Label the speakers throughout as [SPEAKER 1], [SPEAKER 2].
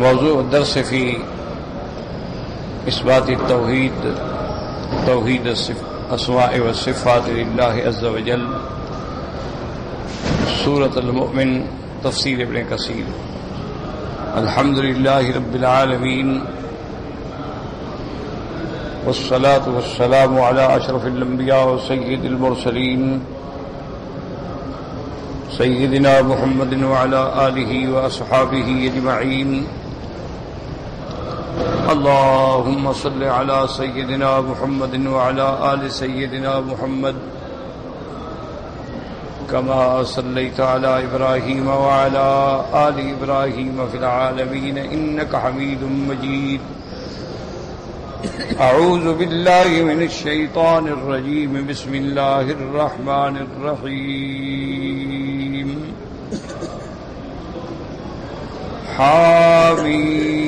[SPEAKER 1] موضوع الدرس في إثبات التوحيد توحيد الأسماء والصفات لله عز وجل سورة المؤمن تفسير ابن كثير. الحمد لله رب العالمين والصلاة والسلام على أشرف الأنبياء وسيد المرسلين سيدنا محمد وعلى آله وأصحابه أجمعين. اللهم صل على سيدنا محمد وعلى آل سيدنا محمد كما صليت على إبراهيم وعلى آل إبراهيم في العالمين إنك حميد مجيد. أعوذ بالله من الشيطان الرجيم. بسم الله الرحمن الرحيم. حاميم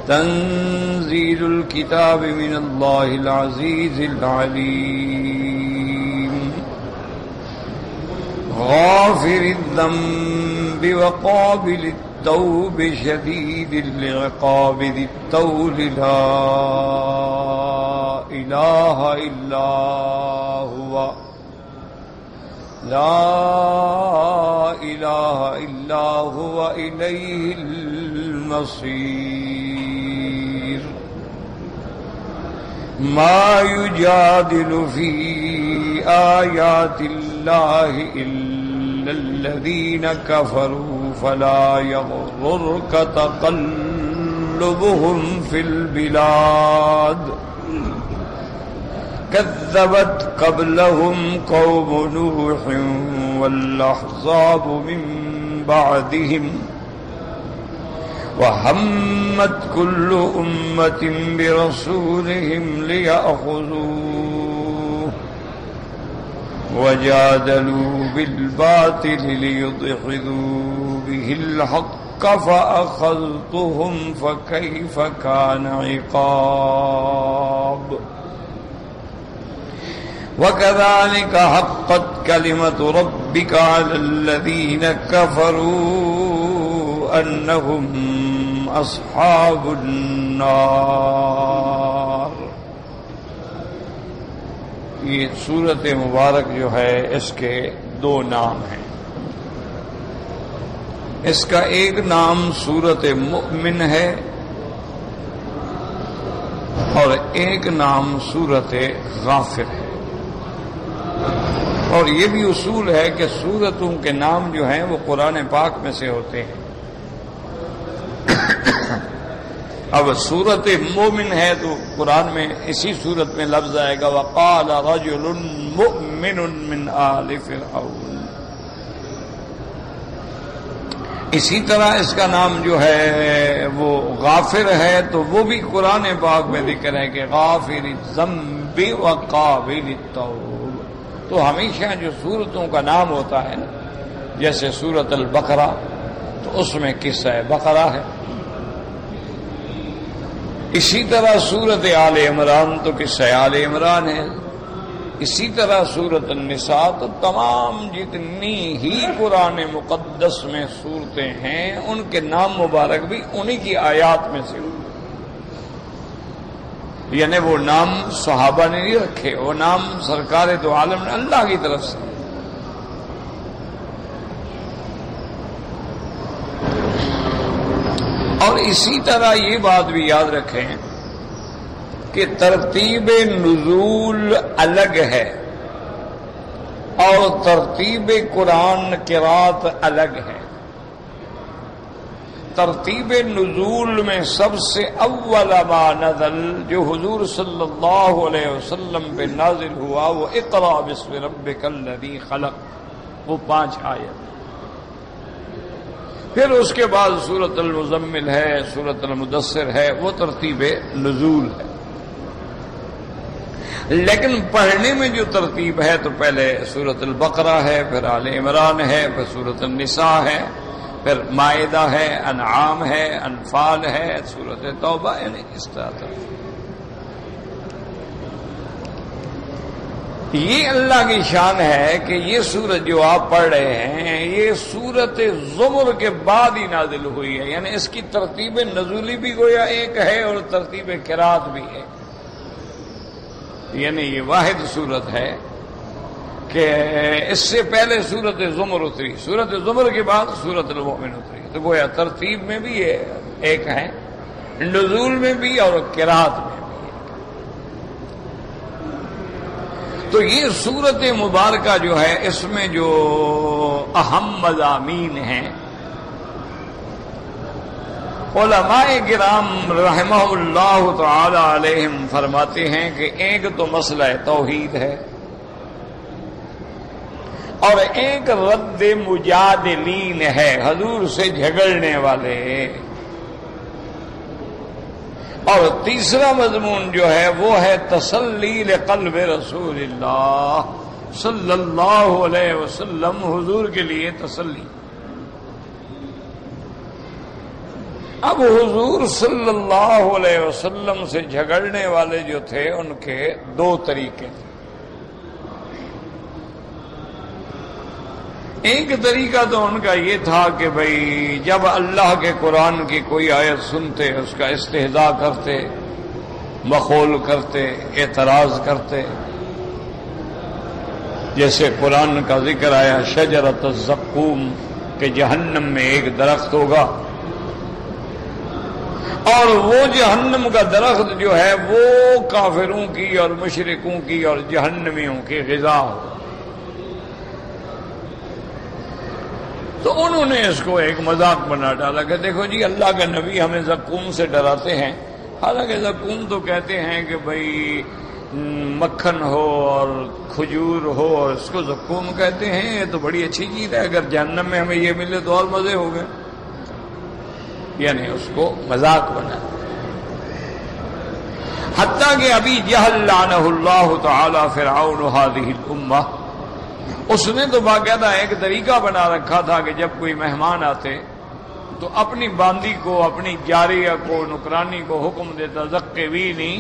[SPEAKER 1] تنزيل الكتاب من الله العزيز العليم. غافر الذنب وقابل التوب شديد العقاب ذي الطول لا إله إلا هو لا إله إلا هو إليه المصير. ما يجادل في آيات الله إلا الذين كفروا فلا يغررك تقلبهم في البلاد. كذبت قبلهم قوم نوح والأحزاب من بعدهم وهمت كل أمة برسولهم ليأخذوه وجادلوا بالباطل ليدحضوا به الحق فأخذتهم فكيف كان عقاب. وكذلك حقت كلمة ربك على الذين كفروا أنهم أصحاب النار. یہ سورت مبارک جو ہے اس کے دو نام ہیں. اس کا ایک نام سورت مؤمن ہے اور ایک نام سورت غافر ہے. اور یہ بھی اصول ہے کہ سورتوں کے نام جو ہیں وہ قرآن پاک میں سے ہوتے ہیں. اب سورت مومن ہے تو قرآن میں اسی صورت میں لفظ آئے گا وقال رجل مؤمن من آل فرعون. اسی طرح اس کا نام جو ہے وہ غافر ہے تو وہ بھی قرآن پاک میں ذکر ہے کہ غافر الذنب وقابل التوب. تو ہمیشہ جو سورتوں کا نام ہوتا ہے جیسے سورت البقرہ تو اس میں قصہ بقرہ ہے. اسی طرح سورت آل عمران تو قصہ آل عمران ہے. اسی طرح سورت النساء تو تمام جتنی ہی قرآن مقدس میں صورتیں ہیں ان کے نام مبارک بھی انہی کی آیات میں سے ہوتے. یعنی وہ نام صحابہ نے نہیں رکھے، وہ نام سرکار دو عالم نے اللہ کی طرف سے. اور اسی طرح یہ بات بھی یاد رکھیں کہ ترتیب نزول الگ ہے اور ترتیب قرآن قرات الگ ہے. ترتیب نزول میں سب سے اول ما نزل جو حضور صلی اللہ علیہ وسلم پہ نازل ہوا وہ اقرأ باسم ربک الذی خلق، وہ 5 آیت. پھر اس کے بعد سورۃ المزمل ہے، سورۃ المدثر ہے، وہ ترتیب نزول ہے. لیکن پڑھنے میں جو ترتیب ہے تو پہلے سورۃ البقرہ ہے، پھر آل عمران ہے، پھر سورۃ النساء ہے، پھر مائدہ ہے، انعام ہے، انفال ہے، سورۃ توبہ، یعنی اس طرح. یہ اللہ کی شان ہے کہ یہ سورت جو آپ پڑھ رہے ہیں یہ سورت زمر کے بعد ہی نازل ہوئی ہے، یعنی اس کی ترتیب نزولی بھی گویا ایک ہے اور ترتیب قرات بھی ہے، یعنی یہ واحد سورت ہے کہ اس سے پہلے سورت زمر اتری، سورت زمر کے بعد سورت المؤمن اتری، تو گویا ترتیب میں بھی یہ ایک ہے، نزول میں بھی اور قرات میں بھی۔ تو یہ سورت مبارکہ جو ہے اس میں جو اہم مضامین ہیں، علماء کرام رحمہ اللہ تعالی علیہم فرماتے ہیں کہ ایک تو مسئلہ توحید ہے، اور ایک رد مجادلین ہے، حضور سے جھگڑنے والے، اور تیسرا مضمون جو ہے وہ ہے تسلی لقلب رسول اللہ صلی اللہ علیہ وسلم، حضور کے لیے تسلی۔ اب حضور صلی اللہ علیہ وسلم سے جھگڑنے والے جو تھے ان کے دو طریقے تھے۔ ایک طریقہ تو ان کا یہ تھا کہ بھئی جب اللہ کے قرآن کی کوئی آیت سنتے اس کا استہزاء کرتے، مخول کرتے، اعتراض کرتے، جیسے قرآن کا ذکر آیا شجرۃ الزقوم کہ جہنم میں ایک درخت ہوگا، اور وہ جہنم کا درخت جو ہے وہ کافروں کی اور مشرکوں کی اور جہنمیوں کی غذا ہوگا۔ تو انہوں نے اس کو ایک مذاق بنا ڈالا کہ دیکھو جی اللہ کے نبی ہمیں زقوم سے ڈراتے ہیں، حالانکہ زقوم تو کہتے ہیں کہ بھئی مکھن ہو اور کھجور ہو اور اس کو زقوم کہتے ہیں، یہ تو بڑی اچھی چیز ہے، اگر جہنم میں ہمیں یہ ملے تو اور مزے ہو گئے، یعنی اس کو مذاق بنا۔ حتیٰ کہ ابی جہل لعنہ اللہ تعالی فرعون هذه الامہ، اس نے تو باقاعدہ ایک طریقہ بنا رکھا تھا کہ جب کوئی مہمان آتے تو اپنی باندی کو، اپنی جاریہ کو، نکرانی کو حکم دیتا زقوینی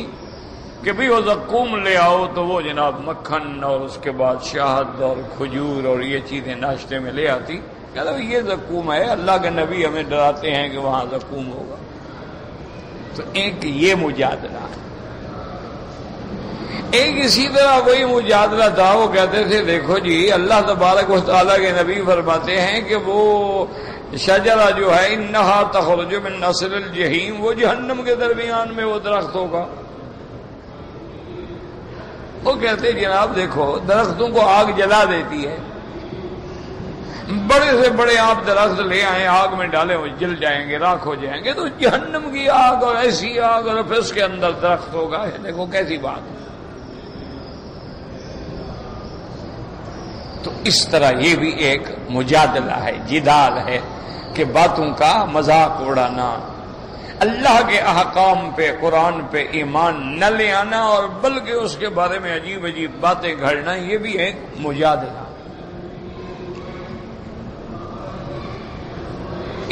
[SPEAKER 1] کہ بھی وہ زقوم لے آؤ، تو وہ جناب مکھن اور اس کے بعد شہد اور کھجور اور یہ چیزیں ناشتے میں لے آتی، کہتا یہ زقوم ہے، اللہ کے نبی ہمیں ڈراتے ہیں کہ وہاں زقوم ہوگا۔ تو ایک یہ مجادلہ، ایک اسی طرح وہی مجادلہ تھا، وہ کہتے تھے دیکھو جی اللہ تبارک و تعالیٰ کے نبی فرماتے ہیں کہ وہ شجرہ جو ہے انہا تخرج من نصل الجحیم، وہ جہنم کے درمیان میں وہ درخت ہوگا۔ وہ کہتے جناب دیکھو درختوں کو آگ جلا دیتی ہے، بڑے سے بڑے آپ درخت لے آئیں آگ میں ڈالیں وہ جل جائیں گے، راکھ ہو جائیں گے، تو جہنم کی آگ اور ایسی آگ اور پھر اس کے اندر درخت ہوگا، دیکھو کیسی بات ہے۔ تو اس طرح یہ بھی ایک مجادلہ ہے، جدال ہے کہ باتوں کا مذاق اڑانا، اللہ کے احکام پہ، قرآن پہ ایمان نہ لے آنا اور بلکہ اس کے بارے میں عجیب عجیب باتیں گھڑنا، یہ بھی ایک مجادلہ۔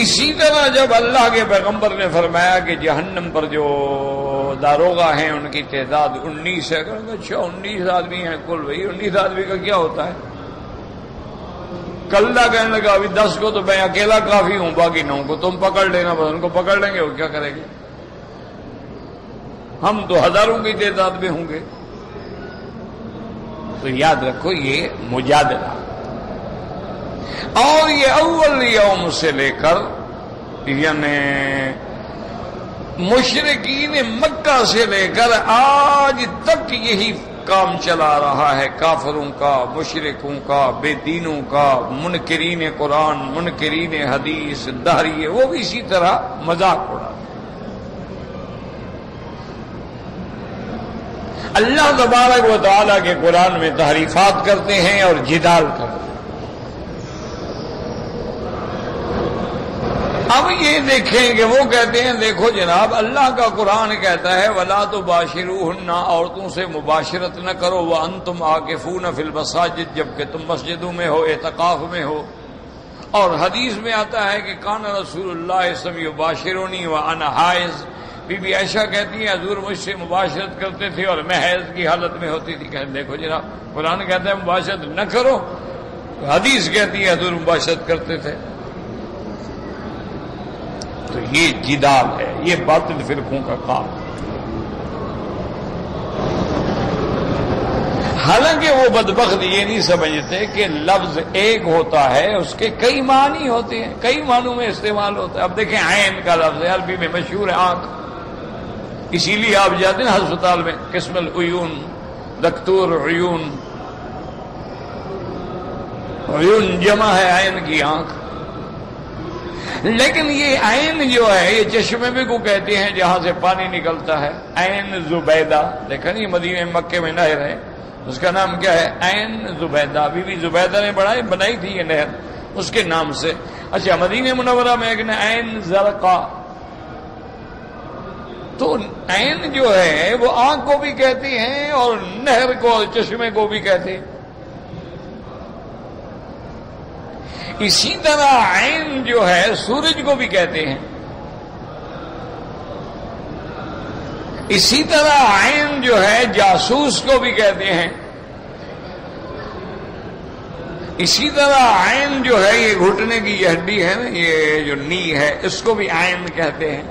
[SPEAKER 1] اسی طرح جب اللہ کے پیغمبر نے فرمایا کہ جہنم پر جو داروغہ ہیں ان کی تعداد 19 ہے، اچھا 19 آدمی ہیں کل، بھائی 19 آدمی کا کیا ہوتا ہے؟ کلّا کہنے لگا ابھی 10 کو تو میں اکیلا کافی ہوں، باقی 9 کو تم پکڑ لینا، بس ان کو پکڑ لیں گے وہ کیا کریں گے، ہم تو ہزاروں کی تعداد میں ہوں گے۔ تو یاد رکھو یہ مجادلہ، اور یہ اول یوم سے لے کر یعنی مشرکین مکہ سے لے کر آج تک یہی کام چلا رہا ہے، کافروں کا، مشرکوں کا، بے دینوں کا، منکرین قرآن، منکرین حدیث، دہریے، وہ بھی اسی طرح مذاق اڑا۔ اللہ تبارک و تعالیٰ کے قرآن میں تحریفات کرتے ہیں اور جدال کرتے ہیں۔ اب یہ دیکھیں کہ وہ کہتے ہیں دیکھو جناب اللہ کا قرآن کہتا ہے وَلَا تُبَاشِرُوهُنَّ، عورتوں سے مباشرت نہ کرو، وَأَنْتُمْ عَاكِفُونَ فِي الْمَسَاجِدِ، جبکہ تم مسجدوں میں ہو، اعتکاف میں ہو۔ اور حدیث میں آتا ہے کہ کان رسول اللہ صلی اللہ علیہ وسلم یباشرنی وَأَنَا حائض، بی بی عائشہ کہتی ہیں حضور مجھ سے مباشرت کرتے تھے اور میں حیض کی حالت میں ہوتی تھی. کہ دیکھو جناب قرآن کہتا ہے مباشرت نہ کرو، حدیث کہتی ہے حضور مباشرت کرتے تھے. تو یہ جدال ہے، یہ باطل فرقوں کا کام. حالانکہ وہ بدبخت یہ نہیں سمجھتے کہ لفظ ایک ہوتا ہے، اس کے کئی معنی ہوتے ہیں، کئی معنوں میں استعمال ہوتا ہے. اب دیکھیں عین کا لفظ ہے، عربی میں مشہور ہے آنکھ، اسی لیے آپ جاتے ہیں ہسپتال میں قسم العیون، دکتور عیون، عیون جمع ہے عین کی آنکھ. لیکن یہ عین جو ہے یہ چشمے میں کو کہتے ہیں جہاں سے پانی نکلتا ہے. عین زبیدہ، دیکھا نہیں مدینہ مکے میں نہر ہے، اس کا نام کیا ہے؟ عین زبیدہ. بی بی زبیدہ نے بنائی تھی یہ نہر اس کے نام سے. اچھا مدینہ منورہ میں ایک عین زرقا. تو عین جو ہے وہ آنکھ کو بھی کہتی ہیں اور نہر کو چشمے کو بھی کہتے ہیں. اسی طرح عین جو ہے سورج کو بھی کہتے ہیں. اسی طرح عین جو ہے جاسوس کو بھی کہتے ہیں. اسی طرح عین جو ہے یہ گھٹنے کی یہ ہڈی ہے نا، یہ جو نی ہے، اس کو بھی عین کہتے ہیں.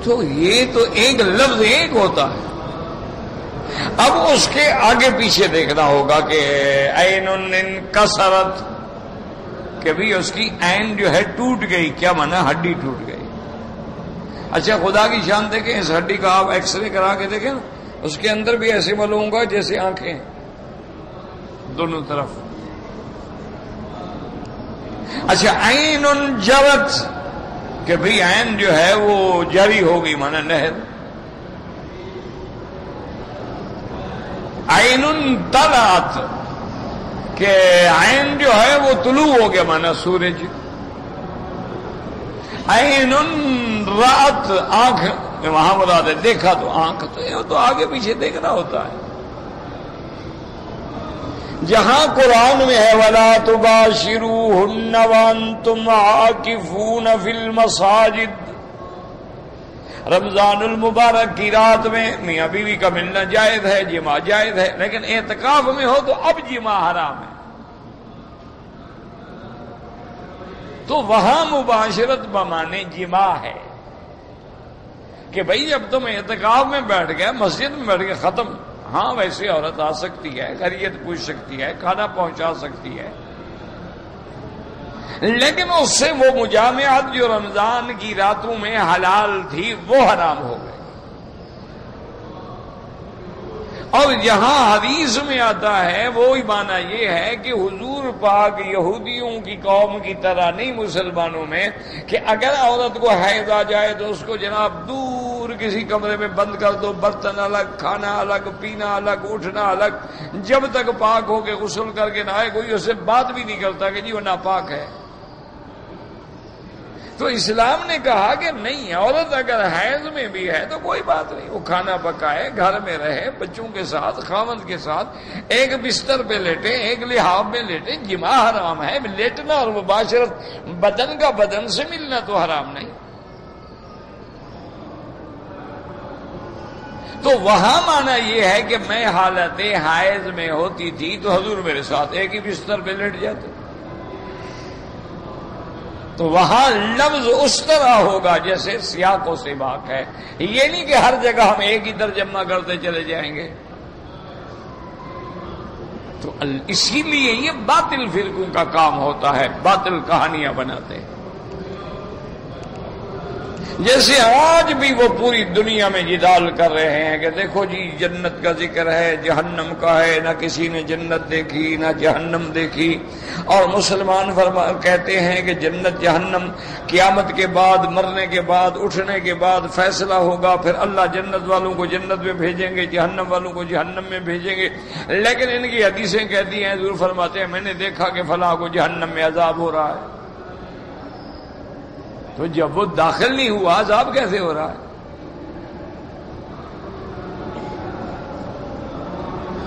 [SPEAKER 1] تو یہ تو ایک لفظ ایک ہوتا ہے. اب اس کے آگے پیچھے دیکھنا ہوگا کہ عین انکسرت، کہ بھی اس کی عین جو ہے ٹوٹ گئی. کیا مانا؟ ہڈی ٹوٹ گئی. اچھا خدا کی شان دیکھیں، اس ہڈی کا آپ ایکس رے کرا کے دیکھیں نا، اس کے اندر بھی ایسے معلوم ہوگا جیسے آنکھیں دونوں طرف. اچھا عین جرت، کہ بھئی عین جو ہے وہ جاری ہو گئی، مانا نہر. عین طلعت، کہ عین جو ہے وہ طلوع ہو گیا، مانا سورج. عین رأت، آنکھ وہاں مراد ہے دیکھا تو آنکھ. تو یہ تو آگے پیچھے دیکھنا ہوتا ہے. جہاں قرآن میں ہے وَلَا تُبَاشِرُوهُنَّ وَأَنْتُمْ عَاكِفُونَ فِي الْمَسَاجِدِ، رمضان المبارک کی رات میں میاں بیوی کا ملنا جائز ہے، جماع جائز ہے، لیکن اعتکاف میں ہو تو اب جماع حرام ہے. تو وہاں مباشرت بمانے جماع ہے کہ بھئی جب تم اعتکاف میں بیٹھ گئے، مسجد میں بیٹھ گئے، ختم. ہاں ویسے عورت آ سکتی ہے، خیریت پوچھ سکتی ہے، کھانا پہنچا سکتی ہے، لیکن اس سے وہ مجامعات جو رمضان کی راتوں میں حلال تھی وہ حرام ہو گئی. اور یہاں حدیث میں آتا ہے وہی معنی یہ ہے کہ حضور پاک یہودیوں کی قوم کی طرح نہیں مسلمانوں میں کہ اگر عورت کو حیض آ جائے تو اس کو جناب دور کسی کمرے میں بند کر دو، برتن الگ، کھانا الگ، پینا الگ، اٹھنا الگ، جب تک پاک ہو کے غسل کر کے نہ آئے کوئی اس سے بات بھی نہیں کرتا کہ جی وہ ناپاک ہے. تو اسلام نے کہا کہ نہیں، عورت اگر حیض میں بھی ہے تو کوئی بات نہیں، وہ کھانا پکائے، گھر میں رہے، بچوں کے ساتھ، خاوند کے ساتھ، ایک بستر پہ لیٹے، ایک لحاف میں لیٹے. جماع حرام ہے، لیٹنا اور مباشرت بدن کا بدن سے ملنا تو حرام نہیں. تو وہاں معنی یہ ہے کہ میں حالت حیض میں ہوتی تھی تو حضور میرے ساتھ ایک ہی بستر پہ لیٹ جاتے. تو وہاں لفظ اس طرح ہوگا جیسے سیاق و سباق ہے. یہ نہیں کہ ہر جگہ ہم ایک ہی ترجمہ کرتے چلے جائیں گے. تو اسی لیے یہ باطل فرقوں کا کام ہوتا ہے، باطل کہانیاں بناتے ہیں. جیسے آج بھی وہ پوری دنیا میں جدال کر رہے ہیں کہ دیکھو جی جنت کا ذکر ہے، جہنم کا ہے، نہ کسی نے جنت دیکھی نہ جہنم دیکھی. اور مسلمان کہتے ہیں کہ جنت جہنم قیامت کے بعد، مرنے کے بعد، اٹھنے کے بعد فیصلہ ہوگا، پھر اللہ جنت والوں کو جنت میں بھیجیں گے، جہنم والوں کو جہنم میں بھیجیں گے. لیکن ان کی حدیثیں کہتی ہیں، حضور فرماتے ہیں میں نے دیکھا کہ فلاں کو جہنم میں عذاب ہو رہا ہے. تو جب وہ داخل نہیں ہوا عذاب کیسے ہو رہا ہے؟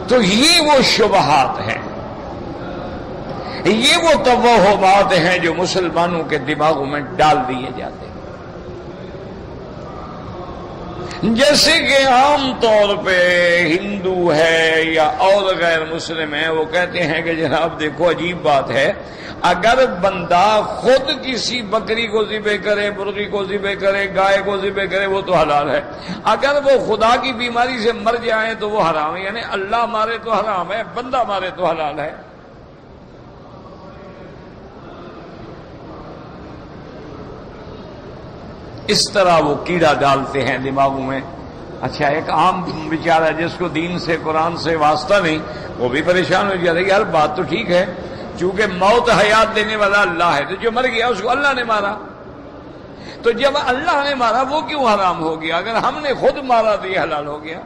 [SPEAKER 1] تو یہ وہ شبہات ہیں، یہ وہ توہمات ہیں جو مسلمانوں کے دماغوں میں ڈال دیے جاتے ہیں. جیسے کہ عام طور پہ ہندو ہے یا اور غیر مسلم ہے، وہ کہتے ہیں کہ جناب دیکھو عجیب بات ہے، اگر بندہ خود کسی بکری کو ذبح کرے، مرغی کو ذبح کرے، گائے کو ذبح کرے، وہ تو حلال ہے، اگر وہ خدا کی بیماری سے مر جائے تو وہ حرام ہے، یعنی اللہ مارے تو حرام ہے، بندہ مارے تو حلال ہے۔ اس طرح وہ کیڑا ڈالتے ہیں دماغوں میں۔ اچھا ایک عام بیچارہ جس کو دین سے قرآن سے واسطہ نہیں، وہ بھی پریشان ہو جاتا ہے، یار بات تو ٹھیک ہے، چونکہ موت حیات دینے والا اللہ ہے، تو جو مر گیا اس کو اللہ نے مارا، تو جب اللہ نے مارا وہ کیوں حرام ہو گیا؟ اگر ہم نے خود مارا تو یہ حلال ہو گیا۔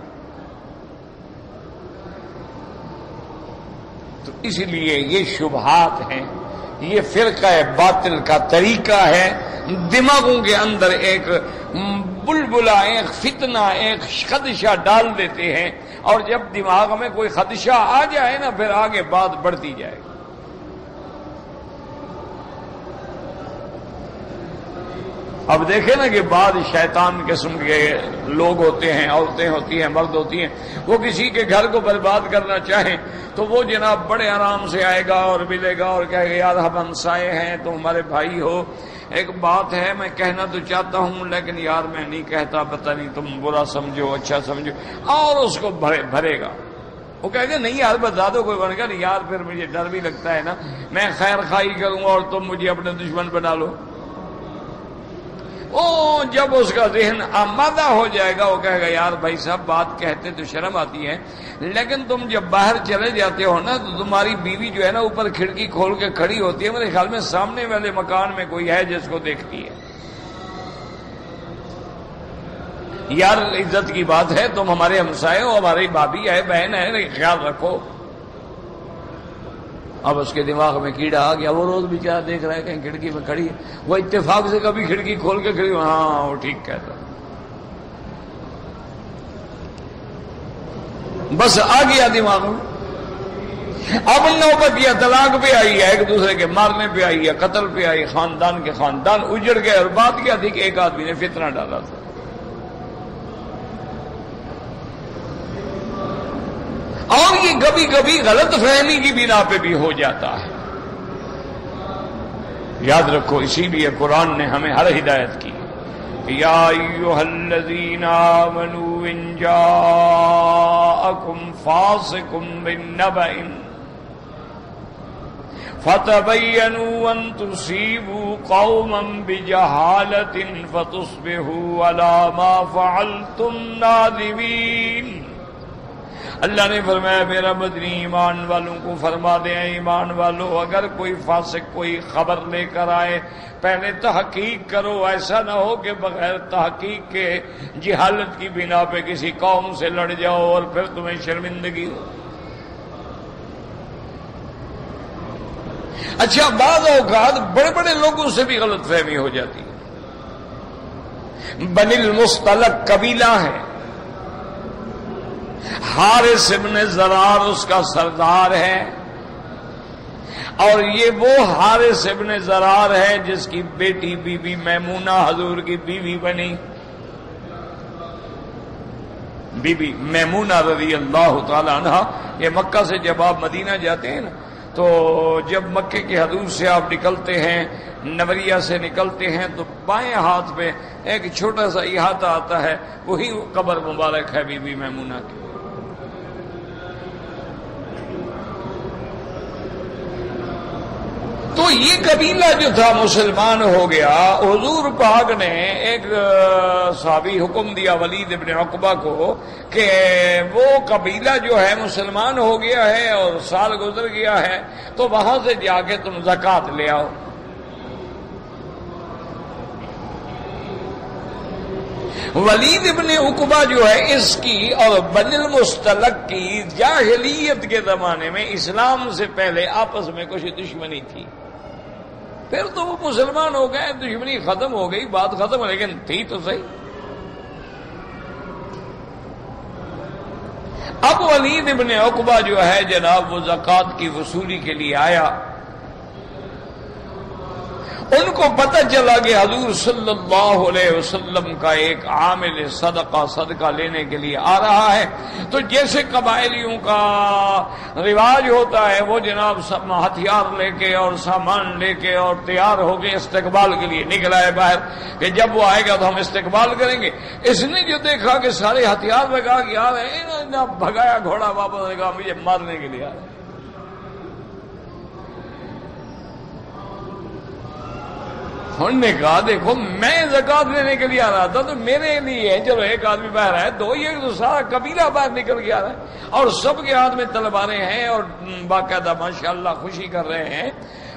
[SPEAKER 1] تو اس لیے یہ شبہات ہیں، یہ فرقہ باطل کا طریقہ ہے، دماغوں کے اندر ایک بلبلا، ایک فتنہ، ایک خدشہ ڈال دیتے ہیں، اور جب دماغ میں کوئی خدشہ آ جائے نا پھر آگے بات بڑھتی جائے گی۔ اب دیکھیں نا کہ بعض شیطان قسم کے لوگ ہوتے ہیں، عورتیں ہوتی ہیں، مرد ہوتی ہیں، وہ کسی کے گھر کو برباد کرنا چاہیں تو وہ جناب بڑے آرام سے آئے گا اور ملے گا اور کہے گا یار ہم ہمسائے ہیں، تم ہمارے بھائی ہو، ایک بات ہے میں کہنا تو چاہتا ہوں لیکن یار میں نہیں کہتا، پتہ نہیں تم برا سمجھو اچھا سمجھو، اور اس کو بھرے گا۔ وہ کہے گا نہیں یار بتا دو، کوئی بن گا نہیں یار، پھر مجھے ڈر بھی لگتا ہے نا، میں خیر خواہی کروں اور تم مجھے اپنے دشمن بنا لو۔ جب اس کا ذہن آمادہ ہو جائے گا وہ کہے گا یار بھائی صاحب بات کہتے تو شرم آتی ہے، لیکن تم جب باہر چلے جاتے ہو نا تو تمہاری بیوی جو ہے نا اوپر کھڑکی کھول کے کھڑی ہوتی ہے، میرے خیال میں سامنے والے مکان میں کوئی ہے جس کو دیکھتی ہے۔ یار عزت کی بات ہے، تم ہمارے ہمسائے ہو، ہماری بھابھی ہے، بہن ہے، خیال رکھو۔ اب اس کے دماغ میں کیڑا آ گیا، وہ روز بیچارہ دیکھ رہا ہے کہیں کھڑکی میں کھڑی ہے، وہ اتفاق سے کبھی کھڑکی کھول کے کھڑی، ہاں وہ ٹھیک کہتا، بس آ گیا دماغ میں۔ اب نوبت یا طلاق پہ آئی ہے، ایک دوسرے کے مارنے پہ آئی ہے، قتل پہ آئی، خاندان کے خاندان اجڑ گئے، اور بات کیا تھی کہ ایک آدمی نے فتنہ ڈالا تھا۔ اور یہ کبھی کبھی غلط فہمی کی بنا پہ بھی ہو جاتا ہے، یاد رکھو، اسی لیے قرآن نے ہمیں ہر ہدایت کی، یا ایھا الذین آمنوا ان جاءکم فاسق بنبأ فتبینوا ان تصیبوا قوما بجہالۃ فتصبحوا علی ما فعلتم نادمین۔ اللہ نے فرمایا میرا مدنی ایمان والوں کو فرما دیں، ایمان والو اگر کوئی فاسق کوئی خبر لے کر آئے پہلے تحقیق کرو، ایسا نہ ہو کہ بغیر تحقیق کے جہالت کی بنا پہ کسی قوم سے لڑ جاؤ اور پھر تمہیں شرمندگی ہو۔ اچھا بعض اوقات بڑے بڑے لوگوں سے بھی غلط فہمی ہو جاتی ہے۔ بنی المصطلق قبیلہ ہے، حارث ابن زرار اس کا سردار ہے، اور یہ وہ حارث ابن زرار ہے جس کی بیٹی بی بی میمونہ حضور کی بیوی بنی، بی بی میمونہ رضی اللہ تعالی عنہ۔ یہ مکہ سے جب آپ مدینہ جاتے ہیں نا تو جب مکے کے حدود سے آپ نکلتے ہیں، نوریہ سے نکلتے ہیں، تو بائیں ہاتھ پہ ایک چھوٹا سا احاطہ آتا ہے، وہی قبر مبارک ہے بی بی میمونہ کی۔ تو یہ قبیلہ جو تھا مسلمان ہو گیا۔ حضور پاک نے ایک صحابی حکم دیا ولید ابن عقبہ کو کہ وہ قبیلہ جو ہے مسلمان ہو گیا ہے اور سال گزر گیا ہے، تو وہاں سے جا کے تم زکوٰۃ لے آؤ۔ ولید ابن عقبہ جو ہے اس کی اور بنی المصطلق کی جاہلیت کے زمانے میں اسلام سے پہلے آپس میں کچھ دشمنی تھی، پھر تو وہ مسلمان ہو گئے، دشمنی ختم ہو گئی، بات ختم، لیکن تھی تو صحیح۔ اب ولید ابن عقبہ جو ہے جناب وہ زکوٰۃ کی وصولی کے لیے آیا، ان کو پتہ چلا کہ حضور صلی اللہ علیہ وسلم کا ایک عامل صدقہ لینے کے لیے آ رہا ہے، تو جیسے قبائلیوں کا رواج ہوتا ہے وہ جناب سب ہتھیار لے کے اور سامان لے کے اور تیار ہو کے استقبال کے لیے نکلا ہے باہر کہ جب وہ آئے گا تو ہم استقبال کریں گے۔ اس نے جو دیکھا کہ سارے ہتھیار لگا کے آ رہے ہیں، انہوں نے بھگایا گھوڑا واپس لگا، مجھے مارنے کے لیے آ رہے ہیں۔ انہوں نے کہا دیکھو میں زکات لینے کے لیے آ رہا تھا تو میرے لیے چلو ایک آدمی باہر ہے، دو یہ تو سارا قبیلہ باہر نکل کے آ رہا ہے اور سب کے ہاتھ میں تلواریں ہیں اور باقاعدہ ماشاءاللہ خوشی کر رہے ہیں۔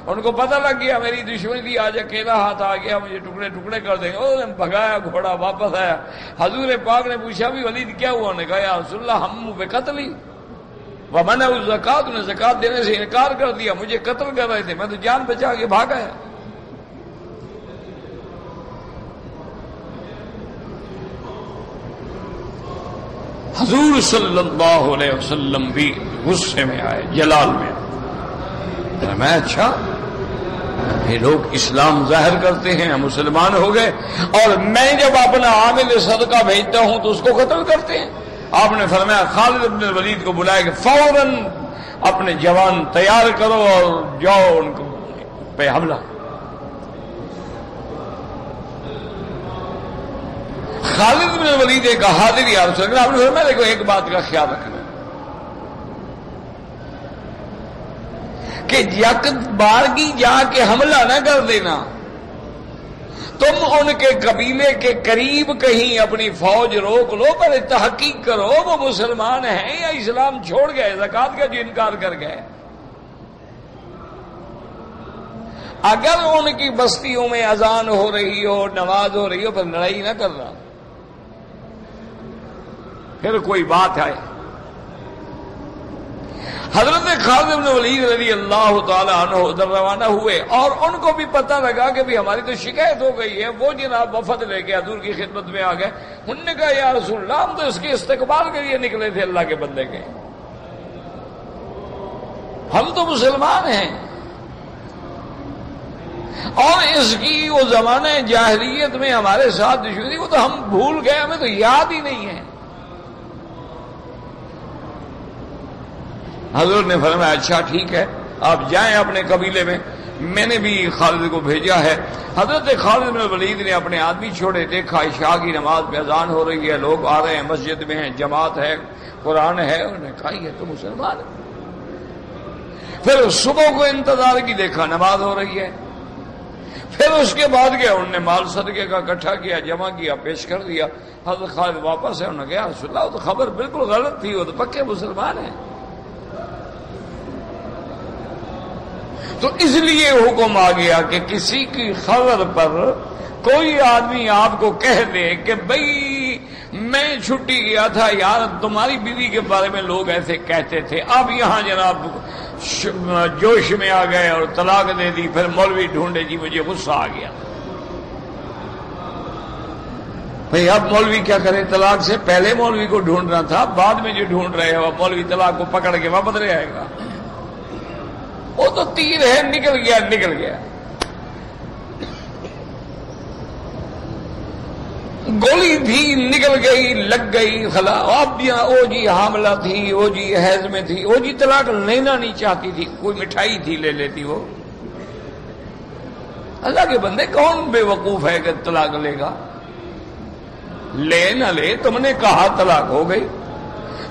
[SPEAKER 1] ان کو پتہ لگ گیا میری دشمنی تھی، آج اکیلا ہاتھ آ گیا، مجھے ٹکڑے ٹکڑے کر دیں گے۔ انہوں نے بھگایا گھوڑا واپس آیا۔ حضور پاک نے پوچھا بھی ولید کیا ہوا؟ نے کہا یا رسول اللہ ہم بے قتل ہی ومنع الزکات، نے زکات دینے سے انکار کر دیا، مجھے قتل کر رہے تھے، میں تو جان بچا کے بھاگ آیا۔ حضور صلی اللہ علیہ وسلم بھی غصے میں آئے، جلال میں۔ میں اچھا یہ لوگ اسلام ظاہر کرتے ہیں، ہم مسلمان ہو گئے، اور میں جب اپنا عامل صدقہ بھیجتا ہوں تو اس کو قتل کرتے ہیں۔ آپ نے فرمایا خالد بن الولید کو بلایا کہ فوراً اپنے جوان تیار کرو اور جاؤ ان کو پہ حملہ۔ خالد بن الولید کا حاضر یا رسول اللہ، آپ نے فرمایا دیکھو ایک بات کا خیال رکھنا کہ یک بارگی جا کے حملہ نہ کر دینا، تم ان کے قبیلے کے قریب کہیں اپنی فوج روک لو، پر تحقیق کرو وہ مسلمان ہیں یا اسلام چھوڑ گئے، زکات کا جو انکار کر گئے۔ اگر ان کی بستیوں میں اذان ہو رہی ہو، نماز ہو رہی ہو، پھر لڑائی نہ کرنا، پھر کوئی بات ہے۔ حضرت خالد بن ولید رضی اللہ تعالی عنہ ادھر روانہ ہوئے اور ان کو بھی پتہ لگا کہ بھی ہماری تو شکایت ہو گئی ہے۔ وہ جناب وفد لے کے حضور کی خدمت میں آ گئے۔ انہوں نے کہا یا رسول اللہ ہم تو اس کے استقبال کے لیے نکلے تھے، اللہ کے بندے کے، ہم تو مسلمان ہیں، اور اس کی وہ زمانے جاہلیت میں ہمارے ساتھ دشمنی وہ تو ہم بھول گئے، ہمیں تو یاد ہی نہیں ہے۔ حضور نے فرمایا اچھا ٹھیک ہے آپ جائیں اپنے قبیلے میں نے بھی خالد کو بھیجا ہے۔ حضرت خالد بن ولید نے اپنے آدمی چھوڑے، دیکھا عشاء کی نماز میں اذان ہو رہی ہے، لوگ آ رہے ہیں، مسجد میں ہیں، جماعت ہے، قرآن ہے، انہوں نے کہا یہ تو مسلمان ہے۔ پھر صبح کو انتظار کی، دیکھا نماز ہو رہی ہے۔ پھر اس کے بعد گیا، انہوں نے مال صدقے کا اکٹھا کیا، جمع کیا، پیش کر دیا۔ حضرت خالد واپس ہے، انہوں نے کہا رسول اللہ وہ تو خبر بالکل غلط تھی، وہ تو پکے مسلمان ہیں۔ تو اس لیے حکم آ گیا کہ کسی کی خبر پر کوئی آدمی آپ کو کہہ دے کہ بھئی میں چھٹی گیا تھا یار، تمہاری بیوی کے بارے میں لوگ ایسے کہتے تھے، اب یہاں جناب جوش میں آ گئے اور طلاق دے دی، پھر مولوی ڈھونڈے، جی مجھے غصہ آ گیا۔ بھئی اب مولوی کیا کرے؟ طلاق سے پہلے مولوی کو ڈھونڈنا تھا، بعد میں جو ڈھونڈ رہے ہو مولوی طلاق کو پکڑ کے واپس لے آئے گا۔ وہ تو تیر ہے، نکل گیا نکل گیا، گولی تھی نکل گئی، لگ گئی خلا۔ اب او جی حاملہ تھی، او جی حیض میں تھی، او جی طلاق لینا نہیں چاہتی تھی، کوئی مٹھائی تھی لے لیتی وہ۔ اللہ کے بندے کون بے وقوف ہے کہ طلاق لے گا؟ لے نہ لے، تم نے کہا طلاق ہو گئی۔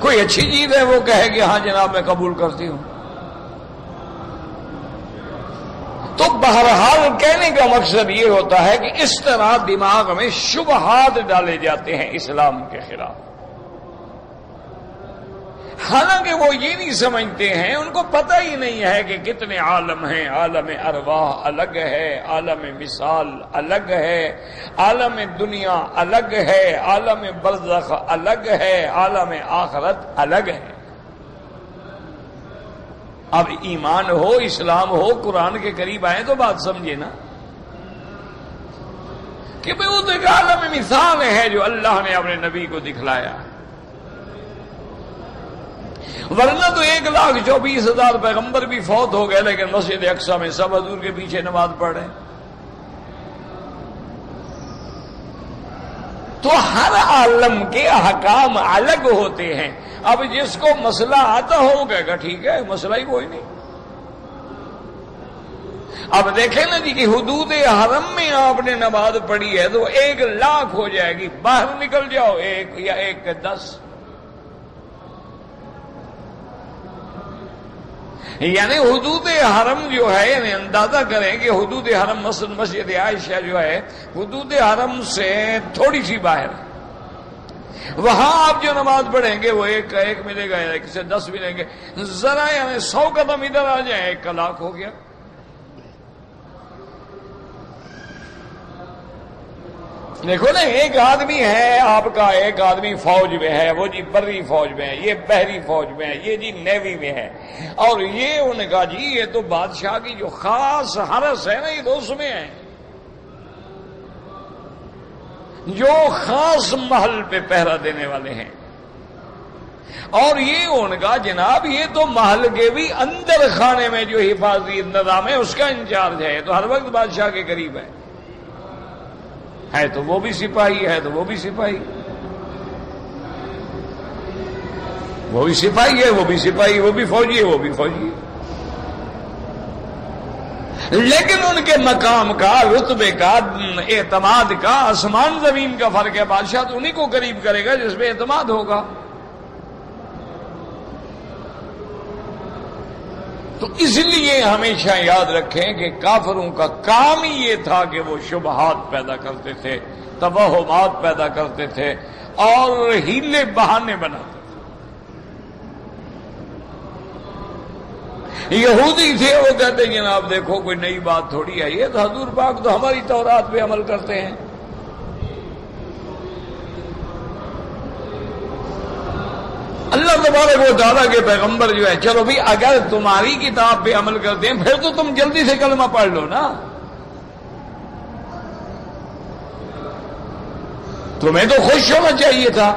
[SPEAKER 1] کوئی اچھی چیز ہے وہ کہے کہ ہاں جناب میں قبول کرتی ہوں۔ تو بہرحال کہنے کا مقصد یہ ہوتا ہے کہ اس طرح دماغ میں شبہات ڈالے جاتے ہیں اسلام کے خلاف، حالانکہ وہ یہ نہیں سمجھتے ہیں، ان کو پتہ ہی نہیں ہے کہ کتنے عالم ہیں۔ عالم ارواح الگ ہے، عالم مثال الگ ہے، عالم دنیا الگ ہے، عالم برزخ الگ ہے، عالم آخرت الگ ہے۔ اب ایمان ہو، اسلام ہو، قرآن کے قریب آئے تو بات سمجھے نا کہ بھئی وہ تو ایک عالم مثال ہے جو اللہ نے اپنے نبی کو دکھلایا، ورنہ تو 1,24,000 پیغمبر بھی فوت ہو گئے، لیکن مسجد اقصی میں سب حضور کے پیچھے نماز پڑھ رہے ہیں۔ تو ہر عالم کے احکام الگ ہوتے ہیں. اب جس کو مسئلہ آتا ہو وہ کہے گا ٹھیک ہے، مسئلہ ہی کوئی نہیں. اب دیکھیں نا جی کہ حدود حرم میں آپ نے نماز پڑھی ہے تو 1,00,000 ہو جائے گی، باہر نکل جاؤ 1 یا 1 کے 10. یعنی حدود حرم جو ہے، یعنی اندازہ کریں کہ حدود حرم مثلا مسجد عائشہ جو ہے حدود حرم سے تھوڑی سی باہر ہے. وہاں آپ جو نماز پڑھیں گے وہ 1 کا 1 ملے گا، 1 سے 10 ملیں گے. ذرا یعنی 100 قدم ادھر آ جائیں 1,00,000 ہو گیا. دیکھو نا، ایک آدمی ہے آپ کا، ایک آدمی فوج میں ہے، وہ جی بری فوج میں ہے، یہ بحری فوج میں ہے، یہ جی نیوی میں ہے، اور یہ انہوں نے کہا جی یہ تو بادشاہ کی جو خاص حرس ہے نا یہ تو اس میں ہے، جو خاص محل پہ پہرا دینے والے ہیں. اور یہ ان کا جناب یہ تو محل کے بھی اندر خانے میں جو حفاظتی انتظام ہے اس کا انچارج ہے، تو ہر وقت بادشاہ کے قریب ہے تو وہ بھی سپاہی ہے، تو وہ بھی سپاہی، وہ بھی سپاہی ہے، وہ بھی سپاہی، وہ بھی فوجی ہے، وہ بھی فوجی ہے. لیکن ان کے مقام کا، رتبے کا، اعتماد کا آسمان زمین کا فرق ہے. بادشاہ تو انہی کو قریب کرے گا جس پہ اعتماد ہوگا. تو اس لیے ہمیشہ یاد رکھیں کہ کافروں کا کام ہی یہ تھا کہ وہ شبہات پیدا کرتے تھے، توہمات پیدا کرتے تھے اور ہیلے بہانے بناتے تھے. یہودی تھے، وہ کہتے ہیں جناب دیکھو کوئی نئی بات تھوڑی آئی ہے، تو حضور پاک تو ہماری تورات پہ عمل کرتے ہیں. اللہ تبارک و تعالیٰ کے پیغمبر جو ہے، چلو بھی اگر تمہاری کتاب پہ عمل کرتے ہیں پھر تو تم جلدی سے کلمہ پڑھ لو نا، تمہیں تو خوش ہونا چاہیے تھا.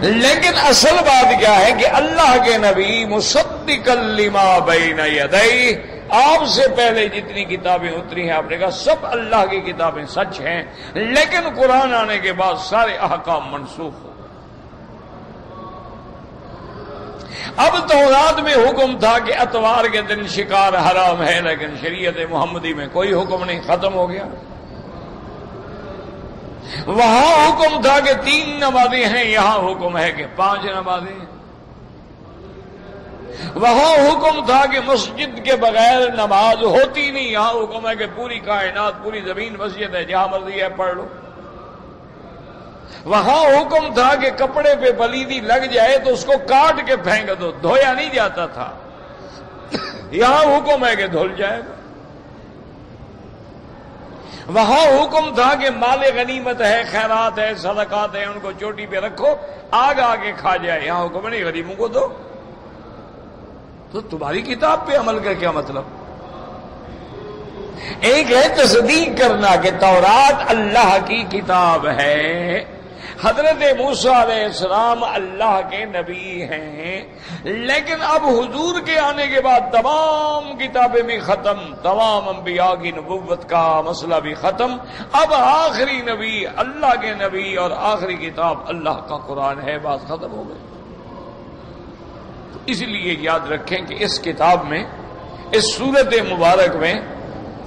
[SPEAKER 1] لیکن اصل بات کیا ہے کہ اللہ کے نبی مصدقا لما بین یدیہ، آپ سے پہلے جتنی کتابیں اتری ہیں آپ نے کہا سب اللہ کی کتابیں سچ ہیں، لیکن قرآن آنے کے بعد سارے احکام منسوخ ہو. اب تورات میں حکم تھا کہ اتوار کے دن شکار حرام ہے، لیکن شریعت محمدی میں کوئی حکم نہیں، ختم ہو گیا. وہاں حکم تھا کہ 3 نمازیں ہیں، یہاں حکم ہے کہ 5 نمازیں. وہاں حکم تھا کہ مسجد کے بغیر نماز ہوتی نہیں، یہاں حکم ہے کہ پوری کائنات، پوری زمین مسجد ہے، جہاں مرضی ہے پڑھ لو. وہاں حکم تھا کہ کپڑے پہ پلیدی لگ جائے تو اس کو کاٹ کے پھینک دو، دھویا نہیں جاتا تھا، یہاں حکم ہے کہ دھل جائے گا. وہاں حکم تھا کہ مال غنیمت ہے، خیرات ہے، صدقات ہیں، ان کو چوٹی پہ رکھو، آگ آگے کھا جائے، یہاں حکم نہیں غریبوں کو دو. تو تمہاری کتاب پہ عمل کا کیا مطلب؟ ایک ہے تصدیق کرنا کہ تورات اللہ کی کتاب ہے، حضرت موسیٰ علیہ السلام اللہ کے نبی ہیں، لیکن اب حضور کے آنے کے بعد تمام کتابیں بھی ختم، تمام انبیاء کی نبوت کا مسئلہ بھی ختم. اب آخری نبی اللہ کے نبی اور آخری کتاب اللہ کا قرآن ہے، بات ختم ہو گئی. اس لیے یاد رکھیں کہ اس کتاب میں، اس سورت مبارک میں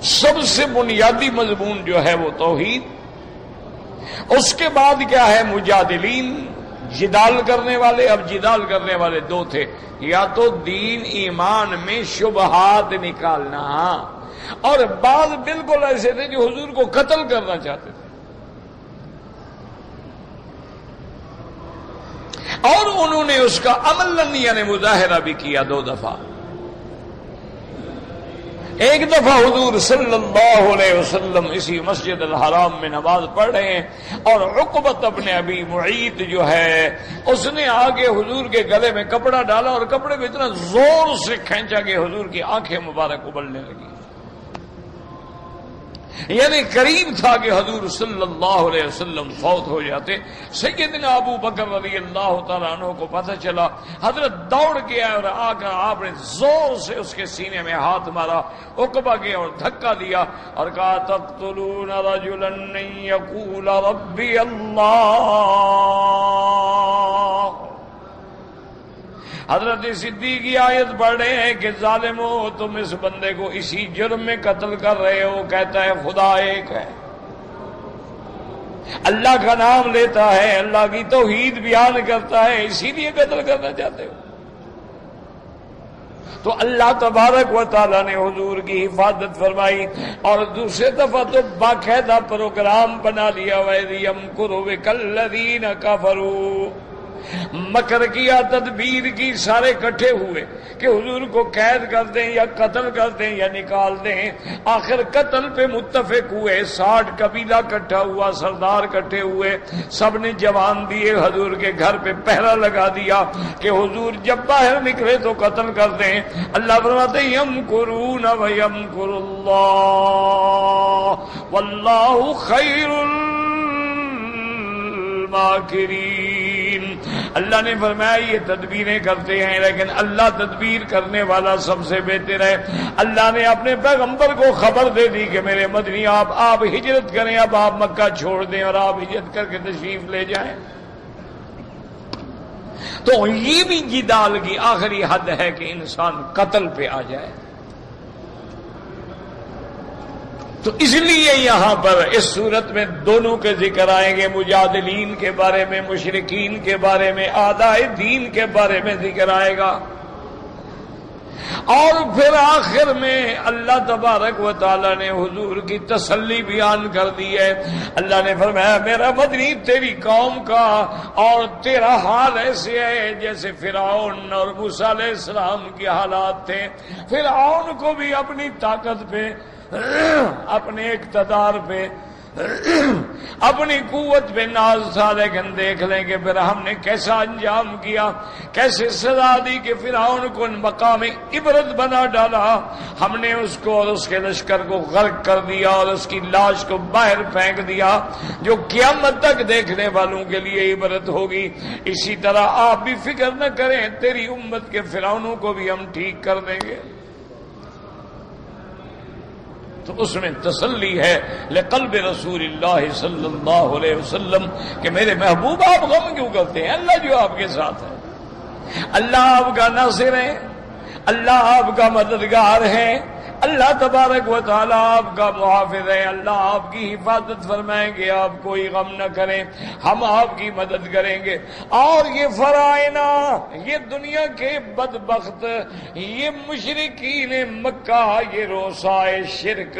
[SPEAKER 1] سب سے بنیادی مضمون جو ہے وہ توحید. اس کے بعد کیا ہے؟ مجادلین، جدال کرنے والے. اب جدال کرنے والے 2 تھے، یا تو دین ایمان میں شبہات نکالنا، اور بعض بالکل ایسے تھے جو حضور کو قتل کرنا چاہتے تھے. اور انہوں نے اس کا عملاً یعنی مظاہرہ بھی کیا 2 دفعہ. ایک دفعہ حضور صلی اللہ علیہ وسلم اسی مسجد الحرام میں نماز پڑھ رہے ہیں، اور عقبۃ ابن ابی معیط جو ہے اس نے آگے حضور کے گلے میں کپڑا ڈالا اور کپڑے کو اتنا زور سے کھینچا کہ حضور کی آنکھیں مبارک ابلنے لگی. یعنی قریب تھا کہ حضور صلی اللہ علیہ وسلم فوت ہو جاتے. سیدنا ابو بکر رضی اللہ تعالیٰ عنہ کو پتہ چلا، حضرت دوڑ گیا اور آ کر آپ نے زور سے اس کے سینے میں ہاتھ مارا، عقبہ گیا اور دھکا دیا اور کہا تقتلون رجلا ان یقول ربی اللہ. حضرت صدیق کی آیت پڑھ رہے ہیں کہ ظالمو تم اس بندے کو اسی جرم میں قتل کر رہے ہو، کہتا ہے خدا ایک ہے، اللہ کا نام لیتا ہے، اللہ کی توحید بیان کرتا ہے، اسی لیے قتل کرنا چاہتے ہو. تو اللہ تبارک و تعالیٰ نے حضور کی حفاظت فرمائی اور دوسرے دفعہ تو باقاعدہ پروگرام بنا لیا. وَإِذْ يَمْكُرُ بِكَ الَّذِينَ كَفَرُوا، مکر کیا، تدبیر کی، سارے اکٹھے ہوئے کہ حضور کو قید کر دیں یا قتل کر دیں یا نکال دیں. آخر قتل پہ متفق ہوئے. 60 قبیلہ اکٹھا ہوا، سردار اکٹھے ہوئے، سب نے جوان دیے، حضور کے گھر پہ پہرا لگا دیا کہ حضور جب باہر نکلے تو قتل کر دیں. اللہ فرماتے ہیں یمکرون ویمکر اللہ واللہ خیر الماکرین. اللہ نے فرمایا یہ تدبیریں کرتے ہیں لیکن اللہ تدبیر کرنے والا سب سے بہتر ہے. اللہ نے اپنے پیغمبر کو خبر دے دی کہ میرے مدنی آپ ہجرت کریں، اب آپ مکہ چھوڑ دیں اور آپ ہجرت کر کے تشریف لے جائیں. تو یہ بھی جدال کی آخری حد ہے کہ انسان قتل پہ آ جائے. تو اس لیے یہاں پر اس صورت میں دونوں کے ذکر آئیں گے، مجادلین کے بارے میں، مشرکین کے بارے میں، اعداء دین کے بارے میں ذکر آئے گا. اور پھر آخر میں اللہ تبارک و تعالیٰ نے حضور کی تسلی بیان کر دی ہے. اللہ نے فرمایا میرا مدنی تیری قوم کا اور تیرا حال ایسے ہے جیسے فرعون اور موسیٰ علیہ السلام کے حالات تھے. فرعون کو بھی اپنی طاقت پہ، اپنے اقتدار پہ، اپنی قوت پہ ناز تھا، لیکن دیکھ لیں کہ پھر ہم نے کیسا انجام کیا، کیسے سزا دی کہ فرعون کو مقام عبرت بنا ڈالا. ہم نے اس کو اور اس کے لشکر کو غرق کر دیا اور اس کی لاش کو باہر پھینک دیا، جو قیامت تک دیکھنے والوں کے لیے عبرت ہوگی. اسی طرح آپ بھی فکر نہ کریں، تیری امت کے فرعونوں کو بھی ہم ٹھیک کر دیں گے. تو اس میں تسلی ہے لقلب رسول اللہ صلی اللہ علیہ وسلم کہ میرے محبوب آپ غم کیوں کرتے ہیں؟ اللہ جو آپ کے ساتھ ہے، اللہ آپ کا ناصر ہے، اللہ آپ کا مددگار ہے، اللہ تبارک و تعالیٰ آپ کا محافظ ہے، اللہ آپ کی حفاظت فرمائیں گے، آپ کوئی غم نہ کریں، ہم آپ کی مدد کریں گے. اور یہ فرائنا، یہ دنیا کے بدبخت، یہ مشرکین مکہ، یہ روسائے شرک،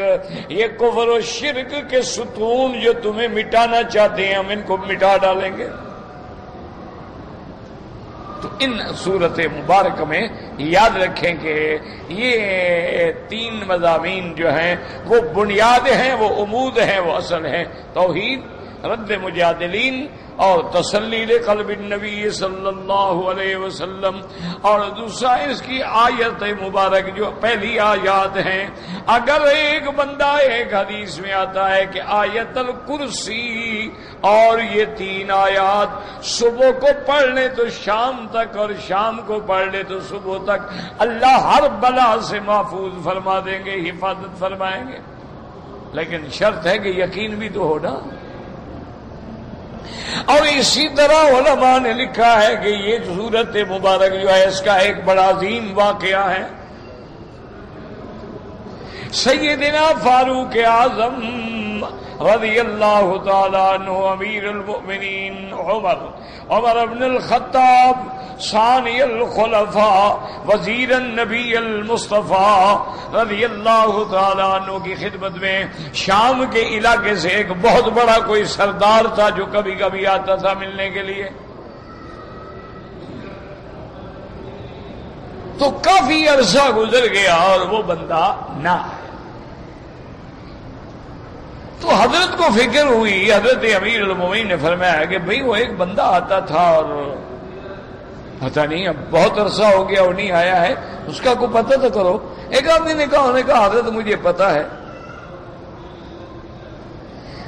[SPEAKER 1] یہ کفر و شرک کے ستون جو تمہیں مٹانا چاہتے ہیں، ہم ان کو مٹا ڈالیں گے. تو ان صورت مبارک میں یاد رکھیں کہ یہ 3 مضامین جو ہیں وہ بنیاد ہیں، وہ عمود ہیں، وہ اصل ہیں. توحید، رد مجادلین اور تسلی قلب النبی صلی اللہ علیہ وسلم. اور دوسرا اس کی آیت مبارک جو پہلی آیات ہیں. اگر ایک بندہ، ایک حدیث میں آتا ہے کہ آیت الکرسی اور یہ 3 آیات صبح کو پڑھ لیں تو شام تک اور شام کو پڑھ لیں تو صبح تک اللہ ہر بلا سے محفوظ فرما دیں گے، حفاظت فرمائیں گے. لیکن شرط ہے کہ یقین بھی تو ہو نا. اور اسی طرح علماء نے لکھا ہے کہ یہ سورت مبارک جو ہے اس کا ایک بڑا عظیم واقعہ ہے. سیدنا فاروق اعظم رضی اللہ تعالیٰ عنہ امیر المؤمنین عمر بن الخطاب ثانی الخلفاء وزیر النبی المصطفیٰ رضی اللہ تعالیٰ عنہ کی خدمت میں شام کے علاقے سے ایک بہت بڑا کوئی سردار تھا جو کبھی کبھی آتا تھا ملنے کے لیے. تو کافی عرصہ گزر گیا اور وہ بندہ نہ آیا. تو حضرت کو فکر ہوئی. حضرت امیر المومنین نے فرمایا کہ بھئی وہ ایک بندہ آتا تھا اور پتہ نہیں اب بہت عرصہ ہو گیا وہ نہیں آیا ہے، اس کا کوئی پتہ تو کرو. ایک آدمی نے کہا حضرت مجھے پتہ ہے.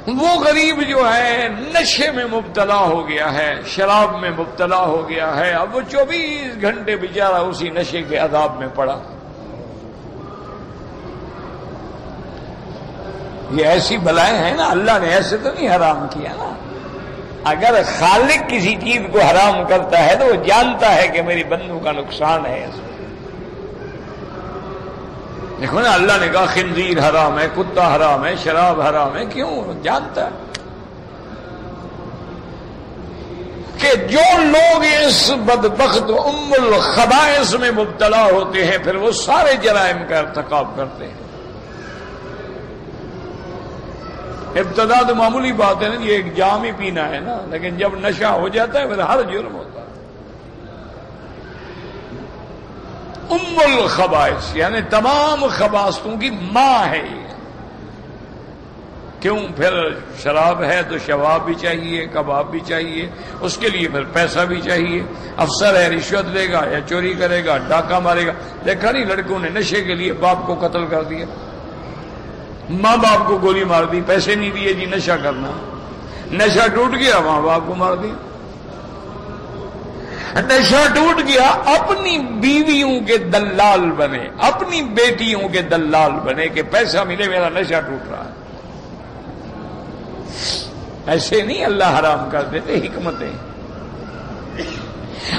[SPEAKER 1] وہ غریب جو ہے نشے میں مبتلا ہو گیا ہے، شراب میں مبتلا ہو گیا ہے، اب وہ 24 گھنٹے بیچارہ اسی نشے کے عذاب میں پڑا۔ یہ ایسی بلائیں ہیں نا، اللہ نے ایسے تو نہیں حرام کیا نا۔ اگر خالق کسی چیز کو حرام کرتا ہے تو وہ جانتا ہے کہ میری بندوں کا نقصان ہے اس میں۔ دیکھو نا، اللہ نے کہا خنزیر حرام ہے، کتا حرام ہے، شراب حرام ہے، کیوں؟ جانتا ہے کہ جو لوگ اس بدبخت ام الخبائث میں مبتلا ہوتے ہیں پھر وہ سارے جرائم کا ارتکاب کرتے ہیں۔ ابتدا تو معمولی بات ہے نا، یہ ایک جام ہی پینا ہے نا، لیکن جب نشہ ہو جاتا ہے پھر ہر جرم ہوتا ہے۔ ام الخبائث یعنی تمام خباثتوں کی ماں ہے یہ۔ کیوں؟ پھر شراب ہے تو شواب بھی چاہیے، کباب بھی چاہیے، اس کے لیے پھر پیسہ بھی چاہیے۔ افسر ہے، رشوت لے گا یا چوری کرے گا، ڈاکہ مارے گا۔ دیکھا نہیں لڑکوں نے نشے کے لیے باپ کو قتل کر دیا، ماں باپ کو گولی مار دی، پیسے نہیں دیے جی نشہ کرنا، نشہ ٹوٹ گیا ماں باپ کو مار دی، نشہ ٹوٹ گیا اپنی بیویوں کے دلال بنے، اپنی بیٹیوں کے دلال بنے کہ پیسہ ملے میرا نشہ ٹوٹ رہا ہے۔ ایسے نہیں اللہ حرام کر دیتے، حکمتیں۔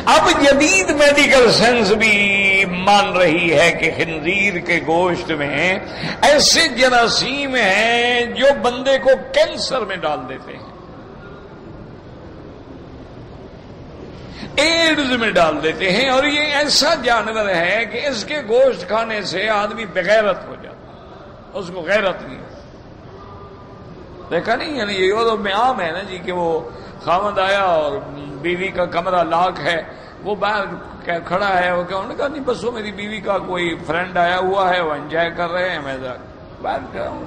[SPEAKER 1] اب جدید میڈیکل سائنس بھی مان رہی ہے کہ خنزیر کے گوشت میں ایسے جراثیم ہیں جو بندے کو کینسر میں ڈال دیتے ہیں، ایڈز میں ڈال دیتے ہیں، اور یہ ایسا جانور ہے کہ اس کے گوشت کھانے سے آدمی بغیرت ہو جاتا ہے، اس کو غیرت نہیں۔ دیکھا نہیں؟ یعنی یہ یورپ میں عام ہے نا جی کہ وہ خاوند آیا اور بیوی کا کمرہ لاک ہے، وہ باہر کھڑا ہے، وہ کہا، انہوں نے کہا نہیں بس وہ میری بیوی کا کوئی فرینڈ آیا ہوا ہے، وہ انجوائے کر رہے ہیں، میں باہر کھڑا ہوں،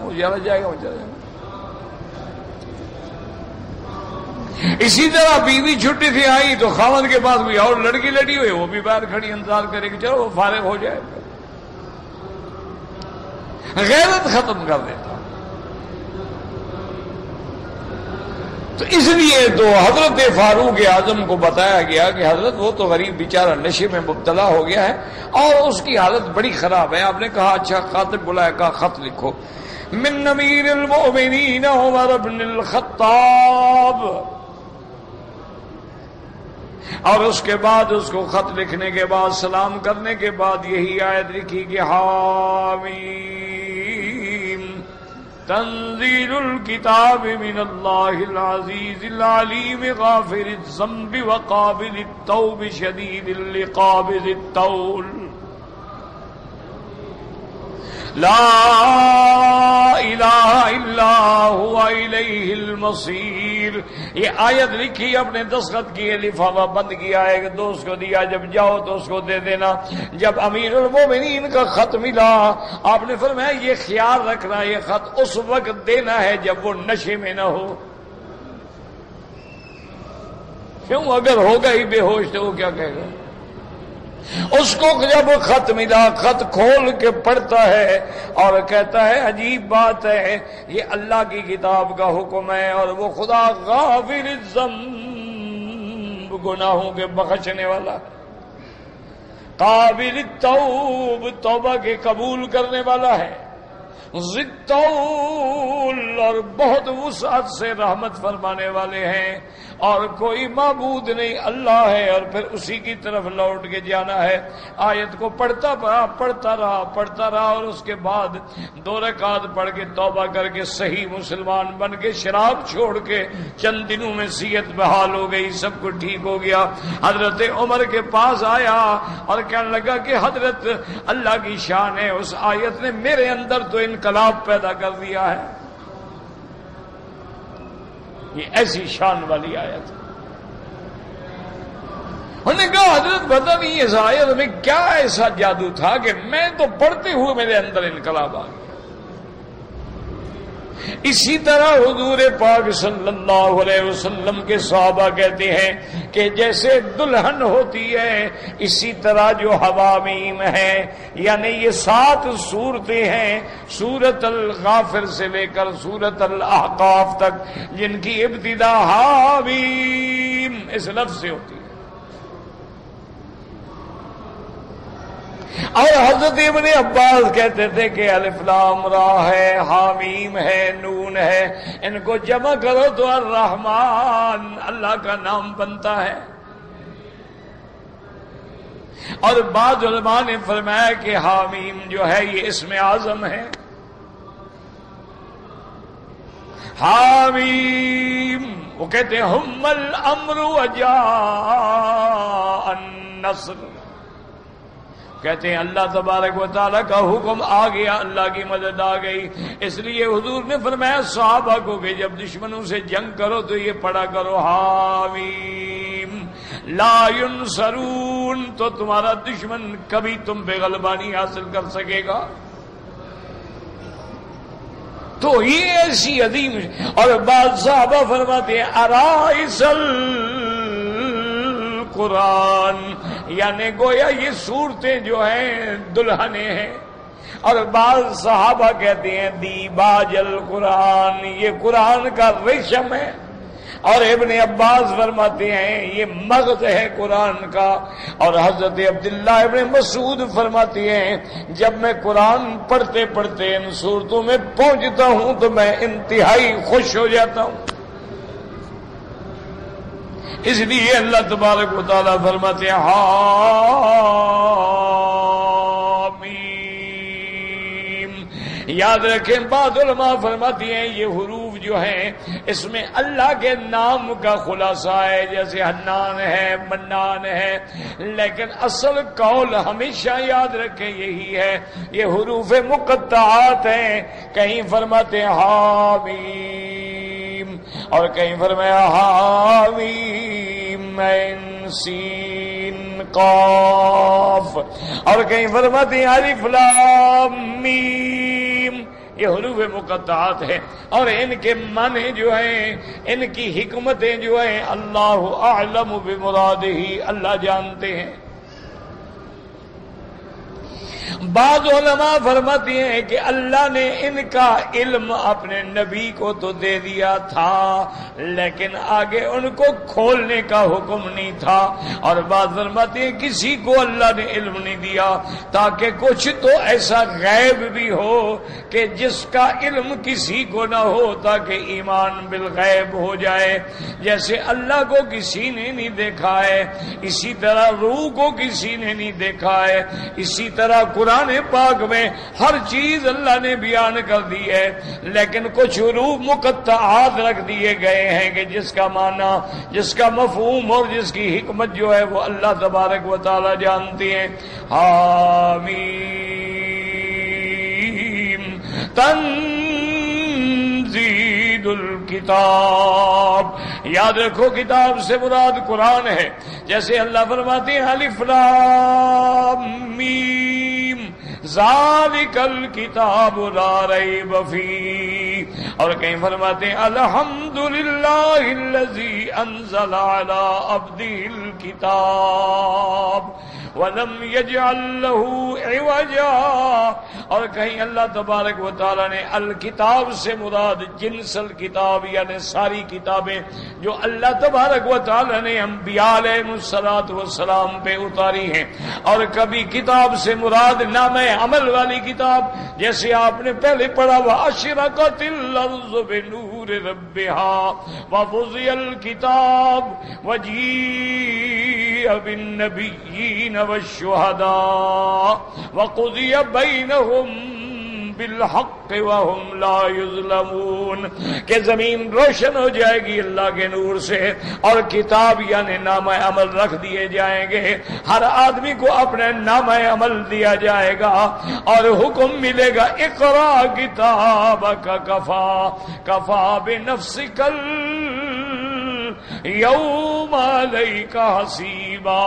[SPEAKER 1] وہ چلا جائے گا، وہ چلا جائے گا۔ اسی طرح بیوی چھٹی سے آئی تو خاوند کے پاس کوئی اور لڑکی لڑی ہوئی، وہ بھی باہر کھڑی انتظار کرے کہ چلو وہ فارغ ہو جائے، غیرت ختم کر دیتا۔ تو اس لیے تو حضرت فاروق اعظم کو بتایا گیا کہ حضرت وہ تو غریب بیچارہ نشے میں مبتلا ہو گیا ہے اور اس کی حالت بڑی خراب ہے۔ آپ نے کہا اچھا کاتب بلایا، کہا خط لکھو، من امیر المؤمنین عمر بن الخطاب، اور اس کے بعد اس کو خط لکھنے کے بعد سلام کرنے کے بعد یہی آیت لکھی کہ حامیم تنزیل الکتاب من اللہ العزیز العلیم غافر الذنب وقابل التوب شدید العقاب ذی الطول لا الہ الا هو الیہ المصیر۔ یہ آیت لکھی، اپنے دستخط کیے، لفافہ بند کیا، ایک دوست کو دیا، جب جاؤ تو اس کو دے دینا۔ جب امیر المومنین کا خط ملا، آپ نے فرمایا یہ خیال رکھنا یہ خط اس وقت دینا ہے جب وہ نشے میں نہ ہو۔ کیوں؟ اگر ہوگا ہی بے ہوش تو وہ کیا کہے گا؟ اس کو جب خط ملا، خط کھول کے پڑھتا ہے اور کہتا ہے عجیب بات ہے، یہ اللہ کی کتاب کا حکم ہے اور وہ خدا غافر الذنب، گناہوں کے بخشنے والا، قابل التوب، توبہ کے قبول کرنے والا ہے، ذی الطول، اور بہت وسعت سے رحمت فرمانے والے ہیں، اور کوئی معبود نہیں اللہ ہے، اور پھر اسی کی طرف لوٹ کے جانا ہے۔ آیت کو پڑھتا رہا اور اس کے بعد 2 رکعت پڑھ کے توبہ کر کے صحیح مسلمان بن کے شراب چھوڑ کے چند دنوں میں صحت بحال ہو گئی، سب کچھ ٹھیک ہو گیا۔ حضرت عمر کے پاس آیا اور کہنے لگا کہ حضرت اللہ کی شان ہے، اس آیت نے میرے اندر تو انقلاب پیدا کر دیا ہے، یہ ایسی شان والی آیت۔ انہوں نے کہا حضرت پتہ نہیں اس آیت میں کیا ایسا جادو تھا کہ میں تو پڑھتے ہوئے میرے اندر انقلاب آ گیا۔ اسی طرح حضور پاک صلی اللہ علیہ وسلم کے صحابہ کہتے ہیں کہ جیسے دلہن ہوتی ہے اسی طرح جو حوامیم ہے، یعنی یہ 7 صورتیں ہیں سورۃ الغافر سے لے کر سورۃ الاحقاف تک، جن کی ابتدا حامیم اس لفظ سے ہوتی ہے۔ اور حضرت ابن عباس کہتے تھے کہ الف لام را ہے، حامیم ہے، نون ہے، ان کو جمع کرو تو الرحمن اللہ کا نام بنتا ہے۔ اور بعض علماء نے فرمایا کہ حامیم جو ہے یہ اسم اعظم ہے۔ حامیم وہ کہتے ہیں ہم الامر وجاء النصر، کہتے ہیں اللہ تبارک و تعالیٰ کا حکم آ گیا، اللہ کی مدد آ گئی۔ اس لیے حضور نے فرمایا صحابہ کو کہ جب دشمنوں سے جنگ کرو تو یہ پڑھا کرو حامیم لا ینصرون، تو تمہارا دشمن کبھی تم پہ غلبہ نہیں حاصل کر سکے گا۔ تو یہ ایسی عظیم، اور بعض صحابہ فرماتے ہیں ارائس قرآن، یعنی گویا یہ صورتیں جو ہیں دلہنیں ہیں۔ اور بعض صحابہ کہتے ہیں دیباج القرآن، یہ قرآن کا ریشم ہے۔ اور ابن عباس فرماتے ہیں یہ مغز ہے قرآن کا۔ اور حضرت عبداللہ ابن مسعود فرماتے ہیں جب میں قرآن پڑھتے پڑھتے ان صورتوں میں پہنچتا ہوں تو میں انتہائی خوش ہو جاتا ہوں۔ اس لیے اللہ تبارک و تعالیٰ فرماتے ہیں حامیم۔ یاد رکھیں بعض علماء فرماتی ہیں یہ حروف جو ہیں اس میں اللہ کے نام کا خلاصہ ہے، جیسے حنان ہے، منان ہے، لیکن اصل قول ہمیشہ یاد رکھیں یہی ہے، یہ حروف مقطعات ہیں۔ کہیں فرماتے ہیں حامیم اور کہیں فرمایا حامیم عین سین قاف اور کہیں فرماتے ہیں الف لام میم۔ یہ حروف مقطعات ہیں اور ان کے معنی جو ہیں، ان کی حکمتیں جو ہیں اللہ اعلم بمرادہ، اللہ جانتے ہیں۔ بعض علماء فرماتے ہیں کہ اللہ نے ان کا علم اپنے نبی کو تو دے دیا تھا لیکن آگے ان کو کھولنے کا حکم نہیں تھا، اور بعض فرماتے ہیں کسی کو اللہ نے علم نہیں دیا تاکہ کچھ تو ایسا غیب بھی ہو کہ جس کا علم کسی کو نہ ہو، تاکہ ایمان بالغیب ہو جائے۔ جیسے اللہ کو کسی نے نہیں دیکھا ہے، اسی طرح روح کو کسی نے نہیں دیکھا ہے، اسی طرح قرآن پاک میں ہر چیز اللہ نے بیان کر دی ہے، لیکن کچھ حروف مقطعات رکھ دیے گئے ہیں کہ جس کا معنی، جس کا مفہوم اور جس کی حکمت جو ہے وہ اللہ تبارک و تعالی جانتے ہیں۔ حامیم تنزیل الکتاب، یاد رکھو کتاب سے مراد قرآن ہے، جیسے اللہ فرماتے ہیں الف لام میم ذالک الکتاب لا ریب فیہ، اور کہیں فرماتے ہیں الحمدللہ الذی انزل علی عبدہ الکتاب وَلَمْ يَجْعَلْ لَهُ عِوَجًا، اور کہیں اللہ تبارک و تعالی نے الکتاب سے مراد جنس الکتاب یعنی ساری کتابیں جو اللہ تبارک و تعالی نے انبیاء علیہ السلام پہ اتاری ہیں، اور کبھی کتاب سے مراد نام عمل والی کتاب، جیسے آپ نے پہلے پڑھا وَأَشْرَقَتِ الْأَرْضُ بِنُورِ رَبِّهَا وَوُضِعَ الْكِتَابُ وَجِيءَ بِالنَّبِيِّينَ والشهداء وقضي بينهم بالحق وهم لا يظلمون، کہ زمین روشن ہو جائے گی اللہ کے نور سے، اور کتاب یعنی نامہ عمل رکھ دیے جائیں گے، ہر آدمی کو اپنے نامہ عمل دیا جائے گا اور حکم ملے گا اقرا کتابک کفا بنفسک یوم علیک حسیبا.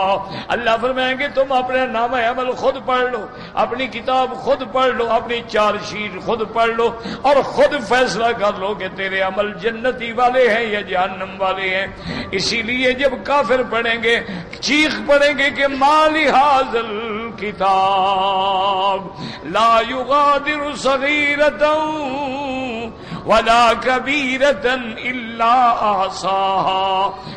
[SPEAKER 1] اللہ فرمائیں گے تم اپنا نامہ عمل خود پڑھ لو، اپنی کتاب خود پڑھ لو، اپنی چارج شیٹ خود پڑھ لو اور خود فیصلہ کر لو کہ تیرے عمل جنتی والے ہیں یا جہنم والے ہیں. اسی لیے جب کافر پڑھیں گے چیخ پڑیں گے کہ ما لہذا الکتاب لا یغادر صغیرۃ ولا کبیرۃ الا احصاها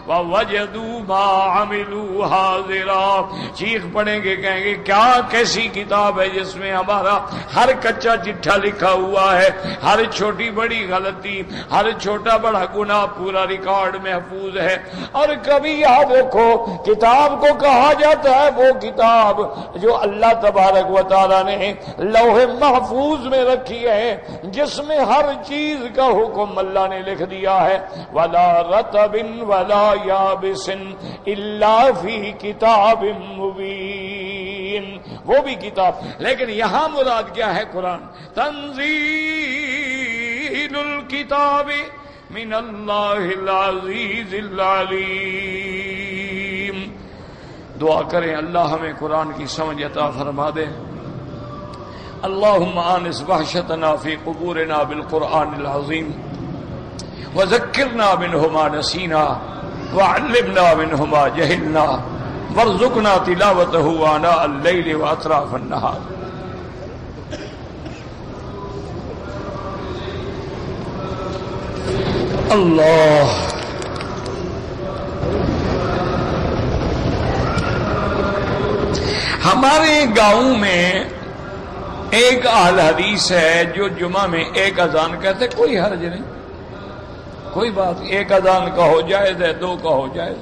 [SPEAKER 1] ووجدوا ما عملوا حاضرا. چیخ پڑیں گے کہیں گے کیا کیسی کتاب ہے جس میں ہمارا ہر کچا چٹھا لکھا ہوا ہے، ہر چھوٹی بڑی غلطی، ہر چھوٹا بڑا گناہ پورا ریکارڈ محفوظ ہے. اور کبھی یاد رکھو کتاب کو کہا جاتا ہے وہ کتاب جو اللہ تبارک و تعالی نے لوح محفوظ میں رکھی ہے، جس میں ہر چیز کا حکم اللہ نے لکھ دیا ہے. ولا رطب ولا یابس الا فی کتاب مبین. وہ بھی کتاب، لیکن یہاں مراد کیا ہے؟ قرآن. تنزیل الکتاب من اللہ العزیز العلیم. دعا کریں اللہ ہمیں قرآن کی سمجھ عطا فرما دے. اللہم آنس وحشتنا فی قبورنا بالقرآن العظیم وذکرنا منہ ما نسینا وعلمنا منہ ما جہلنا وارزقنا تلاوتہ آناء اللیل واطراف النہار. اللہ ہمارے گاؤں میں ایک اہل حدیث ہے جو جمعہ میں ایک اذان کہتے، کوئی حرج نہیں، کوئی بات. ایک اذان کا ہو جائز ہے، دو کا ہو جائز.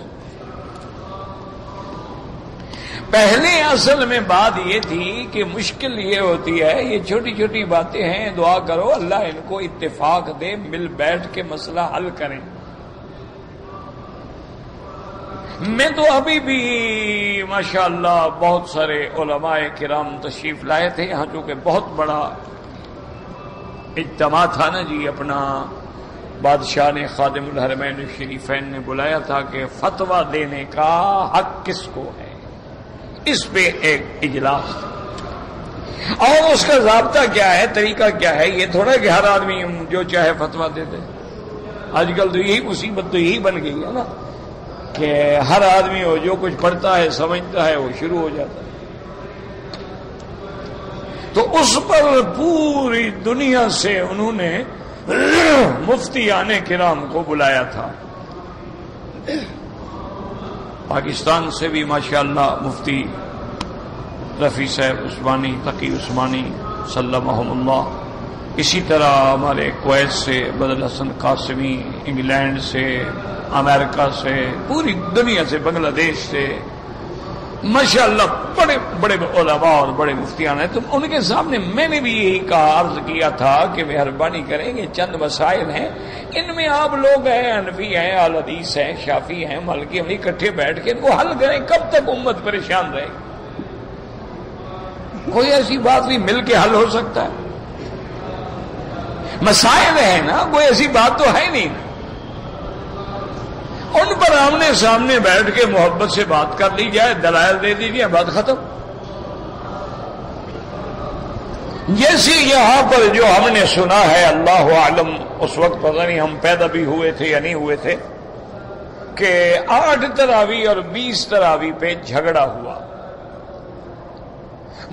[SPEAKER 1] پہلے اصل میں بات یہ تھی کہ مشکل یہ ہوتی ہے، یہ چھوٹی چھوٹی باتیں ہیں، دعا کرو اللہ ان کو اتفاق دے، مل بیٹھ کے مسئلہ حل کریں. میں تو ابھی بھی ماشاءاللہ بہت سارے علماء کرام تشریف لائے تھے یہاں، چونکہ بہت بڑا اجتماع تھا نا جی. اپنا بادشاہ نے خادم الحرمین الشریفین نے بلایا تھا کہ فتویٰ دینے کا حق کس کو ہے، اس پہ ایک اجلاس. اور اس کا ضابطہ کیا ہے، طریقہ کیا ہے؟ یہ تھوڑا کہ ہر آدمی جو چاہے فتویٰ دے دے. آج کل تو یہی مصیبت تو یہی بن گئی ہے نا کہ ہر آدمی ہو جو کچھ پڑھتا ہے سمجھتا ہے وہ شروع ہو جاتا ہے. تو اس پر پوری دنیا سے انہوں نے مفتیان کرام کو بلایا تھا. پاکستان سے بھی ماشاءاللہ مفتی رفیع صاحب عثمانی، تقی عثمانی سلمہم اللہ. اسی طرح ہمارے کویت سے بدر حسن قاسمی، انگلینڈ سے، امریکہ سے، پوری دنیا سے، بنگلہ دیش سے ماشاءاللہ بڑے بڑے علماء اور بڑے مفتیان ہیں. تو ان کے سامنے میں نے بھی یہی کہا، عرض کیا تھا کہ مہربانی کریں گے چند مسائل ہیں، ان میں آپ لوگ ہیں، حنفی ہیں، اہل حدیث ہیں، شافعی ہیں، مالکی ہیں، اکٹھے بیٹھ کے ان کو حل کریں. کب تک امت پریشان رہے گی؟ کوئی ایسی بات نہیں مل کے حل ہو سکتا ہے. مسائل ہیں نا، کوئی ایسی بات تو ہے نہیں. ان پر آمنے سامنے بیٹھ کے محبت سے بات کر لی جائے، دلائل دے دیجیے، بات ختم. جیسے یہاں پر جو ہم نے سنا ہے، اللہ عالم اس وقت پتہ نہیں ہم پیدا بھی ہوئے تھے یا نہیں ہوئے تھے، کہ 8 تراویح اور 20 تراویح پہ جھگڑا ہوا.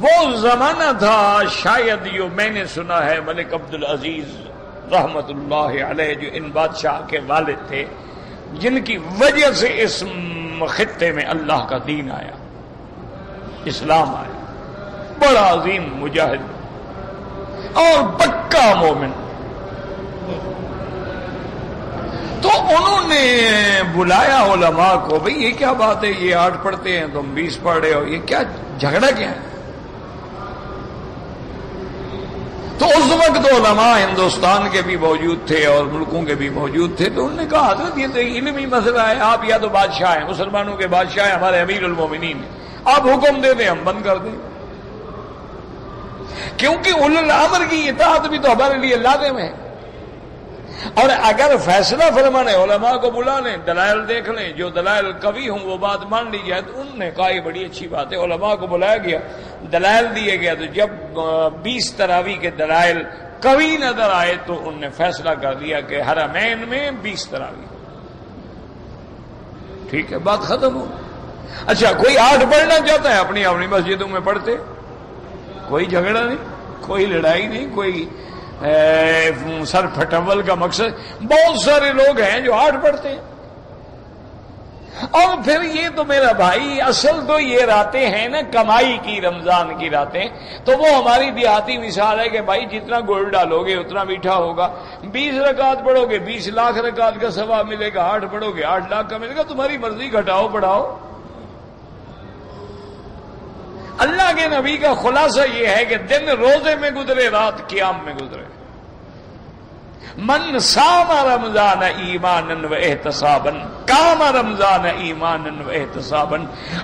[SPEAKER 1] وہ زمانہ تھا شاید جو میں نے سنا ہے ملک عبدالعزیز رحمت اللہ علیہ، جو ان بادشاہ کے والد تھے، جن کی وجہ سے اس خطے میں اللہ کا دین آیا، اسلام آیا. بڑا عظیم مجاہد اور پکا مومن. تو انہوں نے بلایا علماء کو، بھئی یہ کیا بات ہے، یہ 8 پڑھتے ہیں تم 20 پڑھ رہے ہو، یہ کیا جھگڑا کیا ہے؟ تو اس وقت علماء ہندوستان کے بھی موجود تھے اور ملکوں کے بھی موجود تھے. تو انہوں نے کہا حضرت یہ تو علمی مسئلہ ہے، آپ یا تو بادشاہ ہیں، مسلمانوں کے بادشاہ ہیں، ہمارے امیر المومنین ہیں، آپ حکم دے دیں ہم بند کر دیں. کیونکہ اولو الامر کی اطاعت بھی تو ہمارے لیے لازم ہے. اور اگر فیصلہ فرمانے علماء کو بلا لیں، دلائل دیکھ لیں، جو دلائل قوی ہوں وہ بات مان لی جائے، تو انہوں نے کہا یہ بڑی اچھی بات ہے، علماء کو بلایا گیا، دلائل دیے گیا، تو جب 20 تراویح کے دلائل قوی نظر آئے تو انہوں نے فیصلہ کر دیا کہ حرمین میں 20 تراویح، ٹھیک ہے، بات ختم ہو۔ اچھا، کوئی 8 پڑھنا چاہتا ہے اپنی اپنی مسجدوں میں پڑھتے، کوئی جھگڑا نہیں، کوئی لڑائی نہیں، کوئی سر پھٹول کا مقصد۔ بہت سارے لوگ ہیں جو 8 پڑھتے ہیں، اور پھر یہ تو میرا بھائی اصل تو یہ راتیں ہیں نا کمائی کی، رمضان کی راتیں، تو وہ ہماری دیہاتی مثال ہے کہ بھائی جتنا گڑ ڈالو گے اتنا میٹھا ہوگا، 20 رکعت پڑھو گے 20 لاکھ رکعت کا ثواب ملے گا، 8 پڑھو گے 8 لاکھ کا ملے گا، تمہاری مرضی، گھٹاؤ بڑھاؤ۔ اللہ کے نبی کا خلاصہ یہ ہے کہ دن روزے میں گزرے، رات قیام میں گزرے۔ من صام رمضان ایمانا و احتسابا قام رمضان ایمانا و احتسابا۔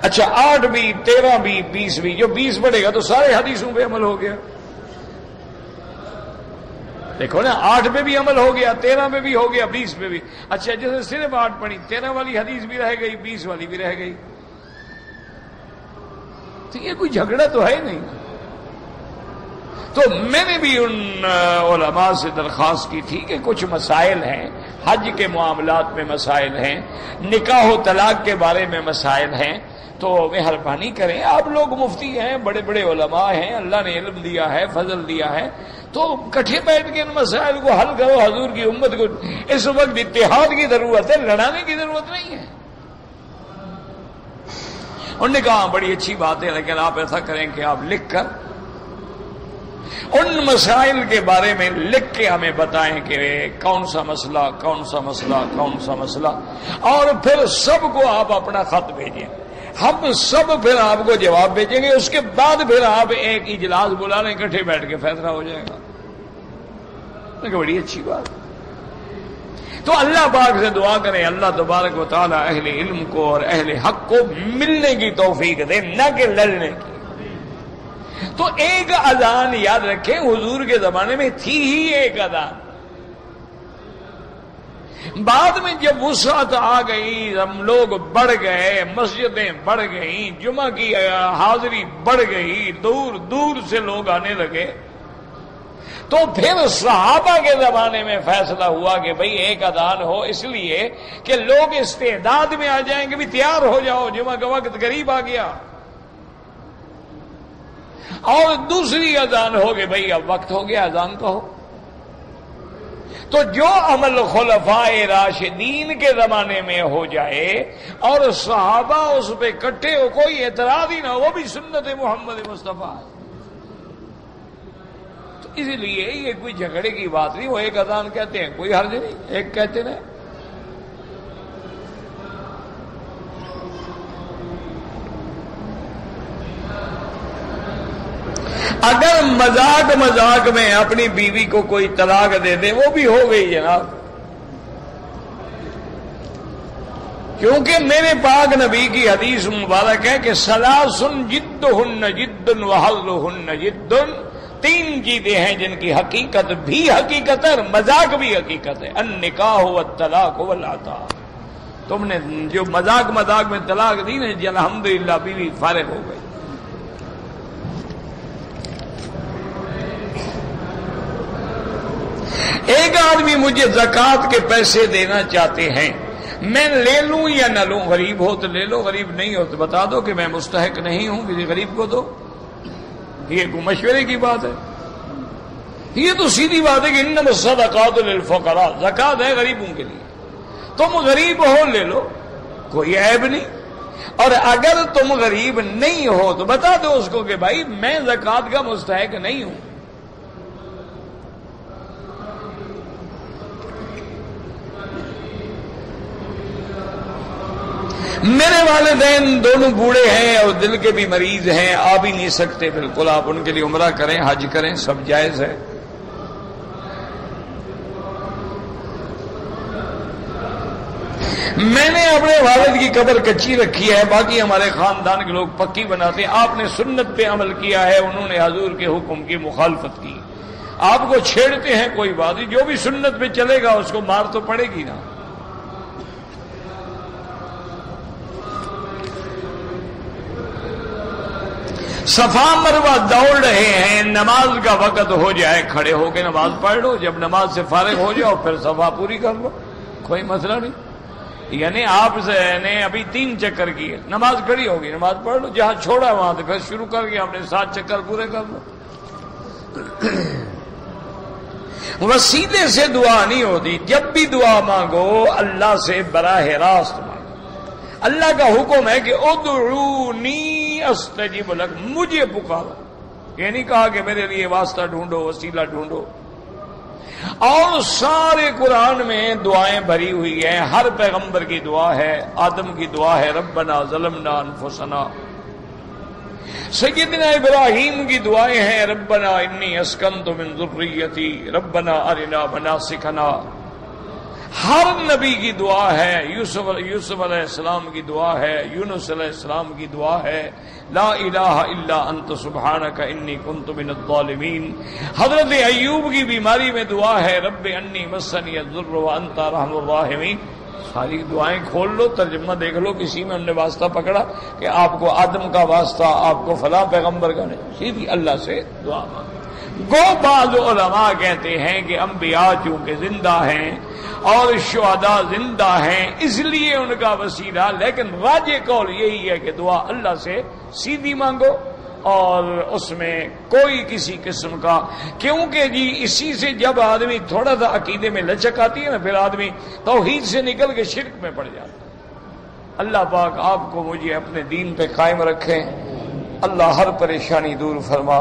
[SPEAKER 1] اچھا، 8 بھی 13 بھی 20 بھی، جو 20 پڑھے گا تو سارے حدیثوں پہ عمل ہو گیا۔ دیکھو نا، 8 پہ بھی عمل ہو گیا، 13 پہ بھی ہو گیا، 20 پہ بھی۔ اچھا، جیسے صرف 8 پڑھی، 13 والی حدیث بھی رہ گئی، 20 والی بھی رہ گئی، تو یہ کوئی جھگڑا تو ہے نہیں۔ تو میں نے بھی ان علماء سے درخواست کی تھی کہ کچھ مسائل ہیں، حج کے معاملات میں مسائل ہیں، نکاح و طلاق کے بارے میں مسائل ہیں، تو مہربانی کریں، آپ لوگ مفتی ہیں، بڑے بڑے علماء ہیں، اللہ نے علم دیا ہے، فضل دیا ہے، تو کٹھے بیٹھ کے ان مسائل کو حل کرو۔ حضور کی امت کو اس وقت اتحاد کی ضرورت ہے، لڑانے کی ضرورت نہیں ہے۔ انہوں نے کہا بڑی اچھی بات ہے، لیکن آپ ایسا کریں کہ آپ لکھ کر ان مسائل کے بارے میں لکھ کے ہمیں بتائیں کہ کون سا مسئلہ، کون سا مسئلہ، کون سا مسئلہ، اور پھر سب کو آپ اپنا خط بھیجیں، ہم سب پھر آپ کو جواب بھیجیں گے، اس کے بعد پھر آپ ایک اجلاس بلا لیں، اکٹھے بیٹھ کے فیصلہ ہو جائے گا۔ لیکن بڑی اچھی بات۔ تو اللہ پاک سے دعا کریں، اللہ تبارک و تعالی اہل علم کو اور اہل حق کو ملنے کی توفیق دے، نہ کہ لڑنے کی۔ تو ایک اذان یاد رکھیں، حضور کے زمانے میں تھی ہی ایک اذان، بعد میں جب وسعت آ گئی، ہم لوگ بڑھ گئے، مسجدیں بڑھ گئیں، جمعہ کی حاضری بڑھ گئی، دور دور سے لوگ آنے لگے، تو پھر صحابہ کے زمانے میں فیصلہ ہوا کہ بھئی ایک اذان ہو، اس لیے کہ لوگ استعداد میں آ جائیں کہ بھی تیار ہو جاؤ، جمعہ کا وقت قریب آ گیا۔ اور دوسری اذان ہو کہ بھئی اب وقت ہو گیا اذان کا ہو۔ تو جو عمل خلفاء راشدین کے زمانے میں ہو جائے اور صحابہ اس پہ اکٹھے ہو، کوئی اعتراض ہی نہ ہو، وہ بھی سنت محمد مصطفیٰ ہے۔ تو اس لیے یہ کوئی جھگڑے کی بات نہیں، وہ ایک اذان کہتے ہیں، کوئی حرج نہیں، ایک کہتے ہیں۔ اگر مذاق میں اپنی بیوی کو کوئی طلاق دے دے، وہ بھی ہو گئی جناب، کیونکہ میرے پاک نبی کی حدیث مبارک ہے کہ ثلاثن جدہن جد وحظہن جد، 3 چیزیں ہیں جن کی حقیقت بھی حقیقت ہے اور مذاق بھی حقیقت ہے، النکاح والطلاق والعطا۔ تم نے جو مذاق میں طلاق دی نا، الحمدللہ بیوی فارغ ہو گئی۔ ایک آدمی مجھے زکوٰۃ کے پیسے دینا چاہتے ہیں، میں لے لوں یا نہ لوں؟ غریب ہو تو لے لو، غریب نہیں ہو تو بتا دو کہ میں مستحق نہیں ہوں، کسی غریب کو دو۔ یہ کوئی مشورے کی بات ہے؟ یہ تو سیدھی بات ہے کہ انما الصدقات للفقراء، زکوٰۃ ہے غریبوں کے لیے، تم غریب ہو لے لو، کوئی عیب نہیں۔ اور اگر تم غریب نہیں ہو تو بتا دو اس کو کہ بھائی میں زکوٰۃ کا مستحق نہیں ہوں۔ میرے والدین دونوں بوڑھے ہیں اور دل کے بھی مریض ہیں، آ بھی نہیں سکتے، بالکل آپ ان کے لیے عمرہ کریں، حج کریں، سب جائز ہے۔ میں نے اپنے والد کی قبر کچی رکھی ہے، باقی ہمارے خاندان کے لوگ پکی بناتے ہیں۔ آپ نے سنت پہ عمل کیا ہے، انہوں نے حضور کے حکم کی مخالفت کی۔ آپ کو چھیڑتے ہیں کوئی بات نہیں، جو بھی سنت پہ چلے گا اس کو مار تو پڑے گی نا۔ صفا مروہ دوڑ رہے ہیں، نماز کا وقت ہو جائے کھڑے ہو کے نماز پڑھ لو، جب نماز سے فارغ ہو جاؤ پھر صفا پوری کر لو، کوئی مسئلہ نہیں۔ یعنی آپ نے ابھی 3 چکر کیے، نماز کھڑی ہوگی نماز پڑھ لو، جہاں چھوڑا وہاں سے پھر شروع کر کے اپنے 7 چکر پورے کر لو۔ وسیلے سے دعا نہیں ہوتی، جب بھی دعا مانگو اللہ سے براہ راست مانگو۔ اللہ کا حکم ہے کہ ادعونی استجب لک، مجھے پکارو، یہ نہیں کہا کہ میرے لیے واسطہ ڈھونڈو، وسیلہ ڈھونڈو۔ اور سارے قرآن میں دعائیں بھری ہوئی ہیں، ہر پیغمبر کی دعا ہے، آدم کی دعا ہے ربنا ظلمنا انفسنا، سیدنا ابراہیم کی دعائیں ہیں ربنا انی اسکنت من ذریتی ربنا ارنا مناسکنا، ہر نبی کی دعا ہے، یوسف علیہ السلام کی دعا ہے، یونس علیہ السلام کی دعا ہے لا الہ الا انت سبحانک انی کنت من الظالمین، حضرت ایوب کی بیماری میں دعا ہے رب انی مسنی الضر وانت ارحم الراحمین۔ ساری دعائیں کھول لو، ترجمہ دیکھ لو، کسی میں انہوں نے واسطہ پکڑا کہ آپ کو آدم کا واسطہ، آپ کو فلاں پیغمبر کا نہیں، سیدھی اللہ سے دعا مانگو۔ گو بعض علماء کہتے ہیں کہ انبیاء چونکہ زندہ ہیں اور شہداء زندہ ہیں اس لیے ان کا وسیلہ، لیکن راجح قول یہی ہے کہ دعا اللہ سے سیدھی مانگو اور اس میں کوئی کسی قسم کا، کیونکہ جی اسی سے جب آدمی تھوڑا سا عقیدے میں لچک آتی ہے نا پھر آدمی توحید سے نکل کے شرک میں پڑ جاتا ہے۔ اللہ پاک آپ کو مجھے اپنے دین پہ قائم رکھیں، اللہ ہر پریشانی دور فرما۔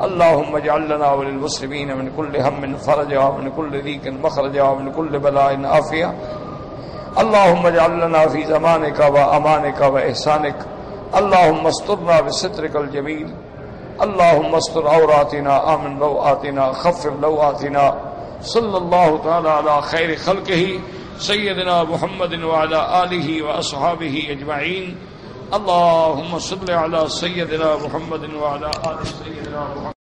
[SPEAKER 1] اللہم اجعل لنا وللمسلمین من کل ہم فرجا من کل ضیق مخرجا من کل بلاء عافیہ۔ اللہم اجعل لنا فی زمانک و امانک و احسانک، اللہم استرنا بسترک الجمیل، اللہم استر عوراتنا آمن روآتنا خفف لوآتنا، صلی اللہ تعالی علی خیر خلقہ سیدنا محمد وعلی آلہ واصحابہ اجمعین۔ اللہم صل علی سیدنا محمد وعلی آل سیدنا محمد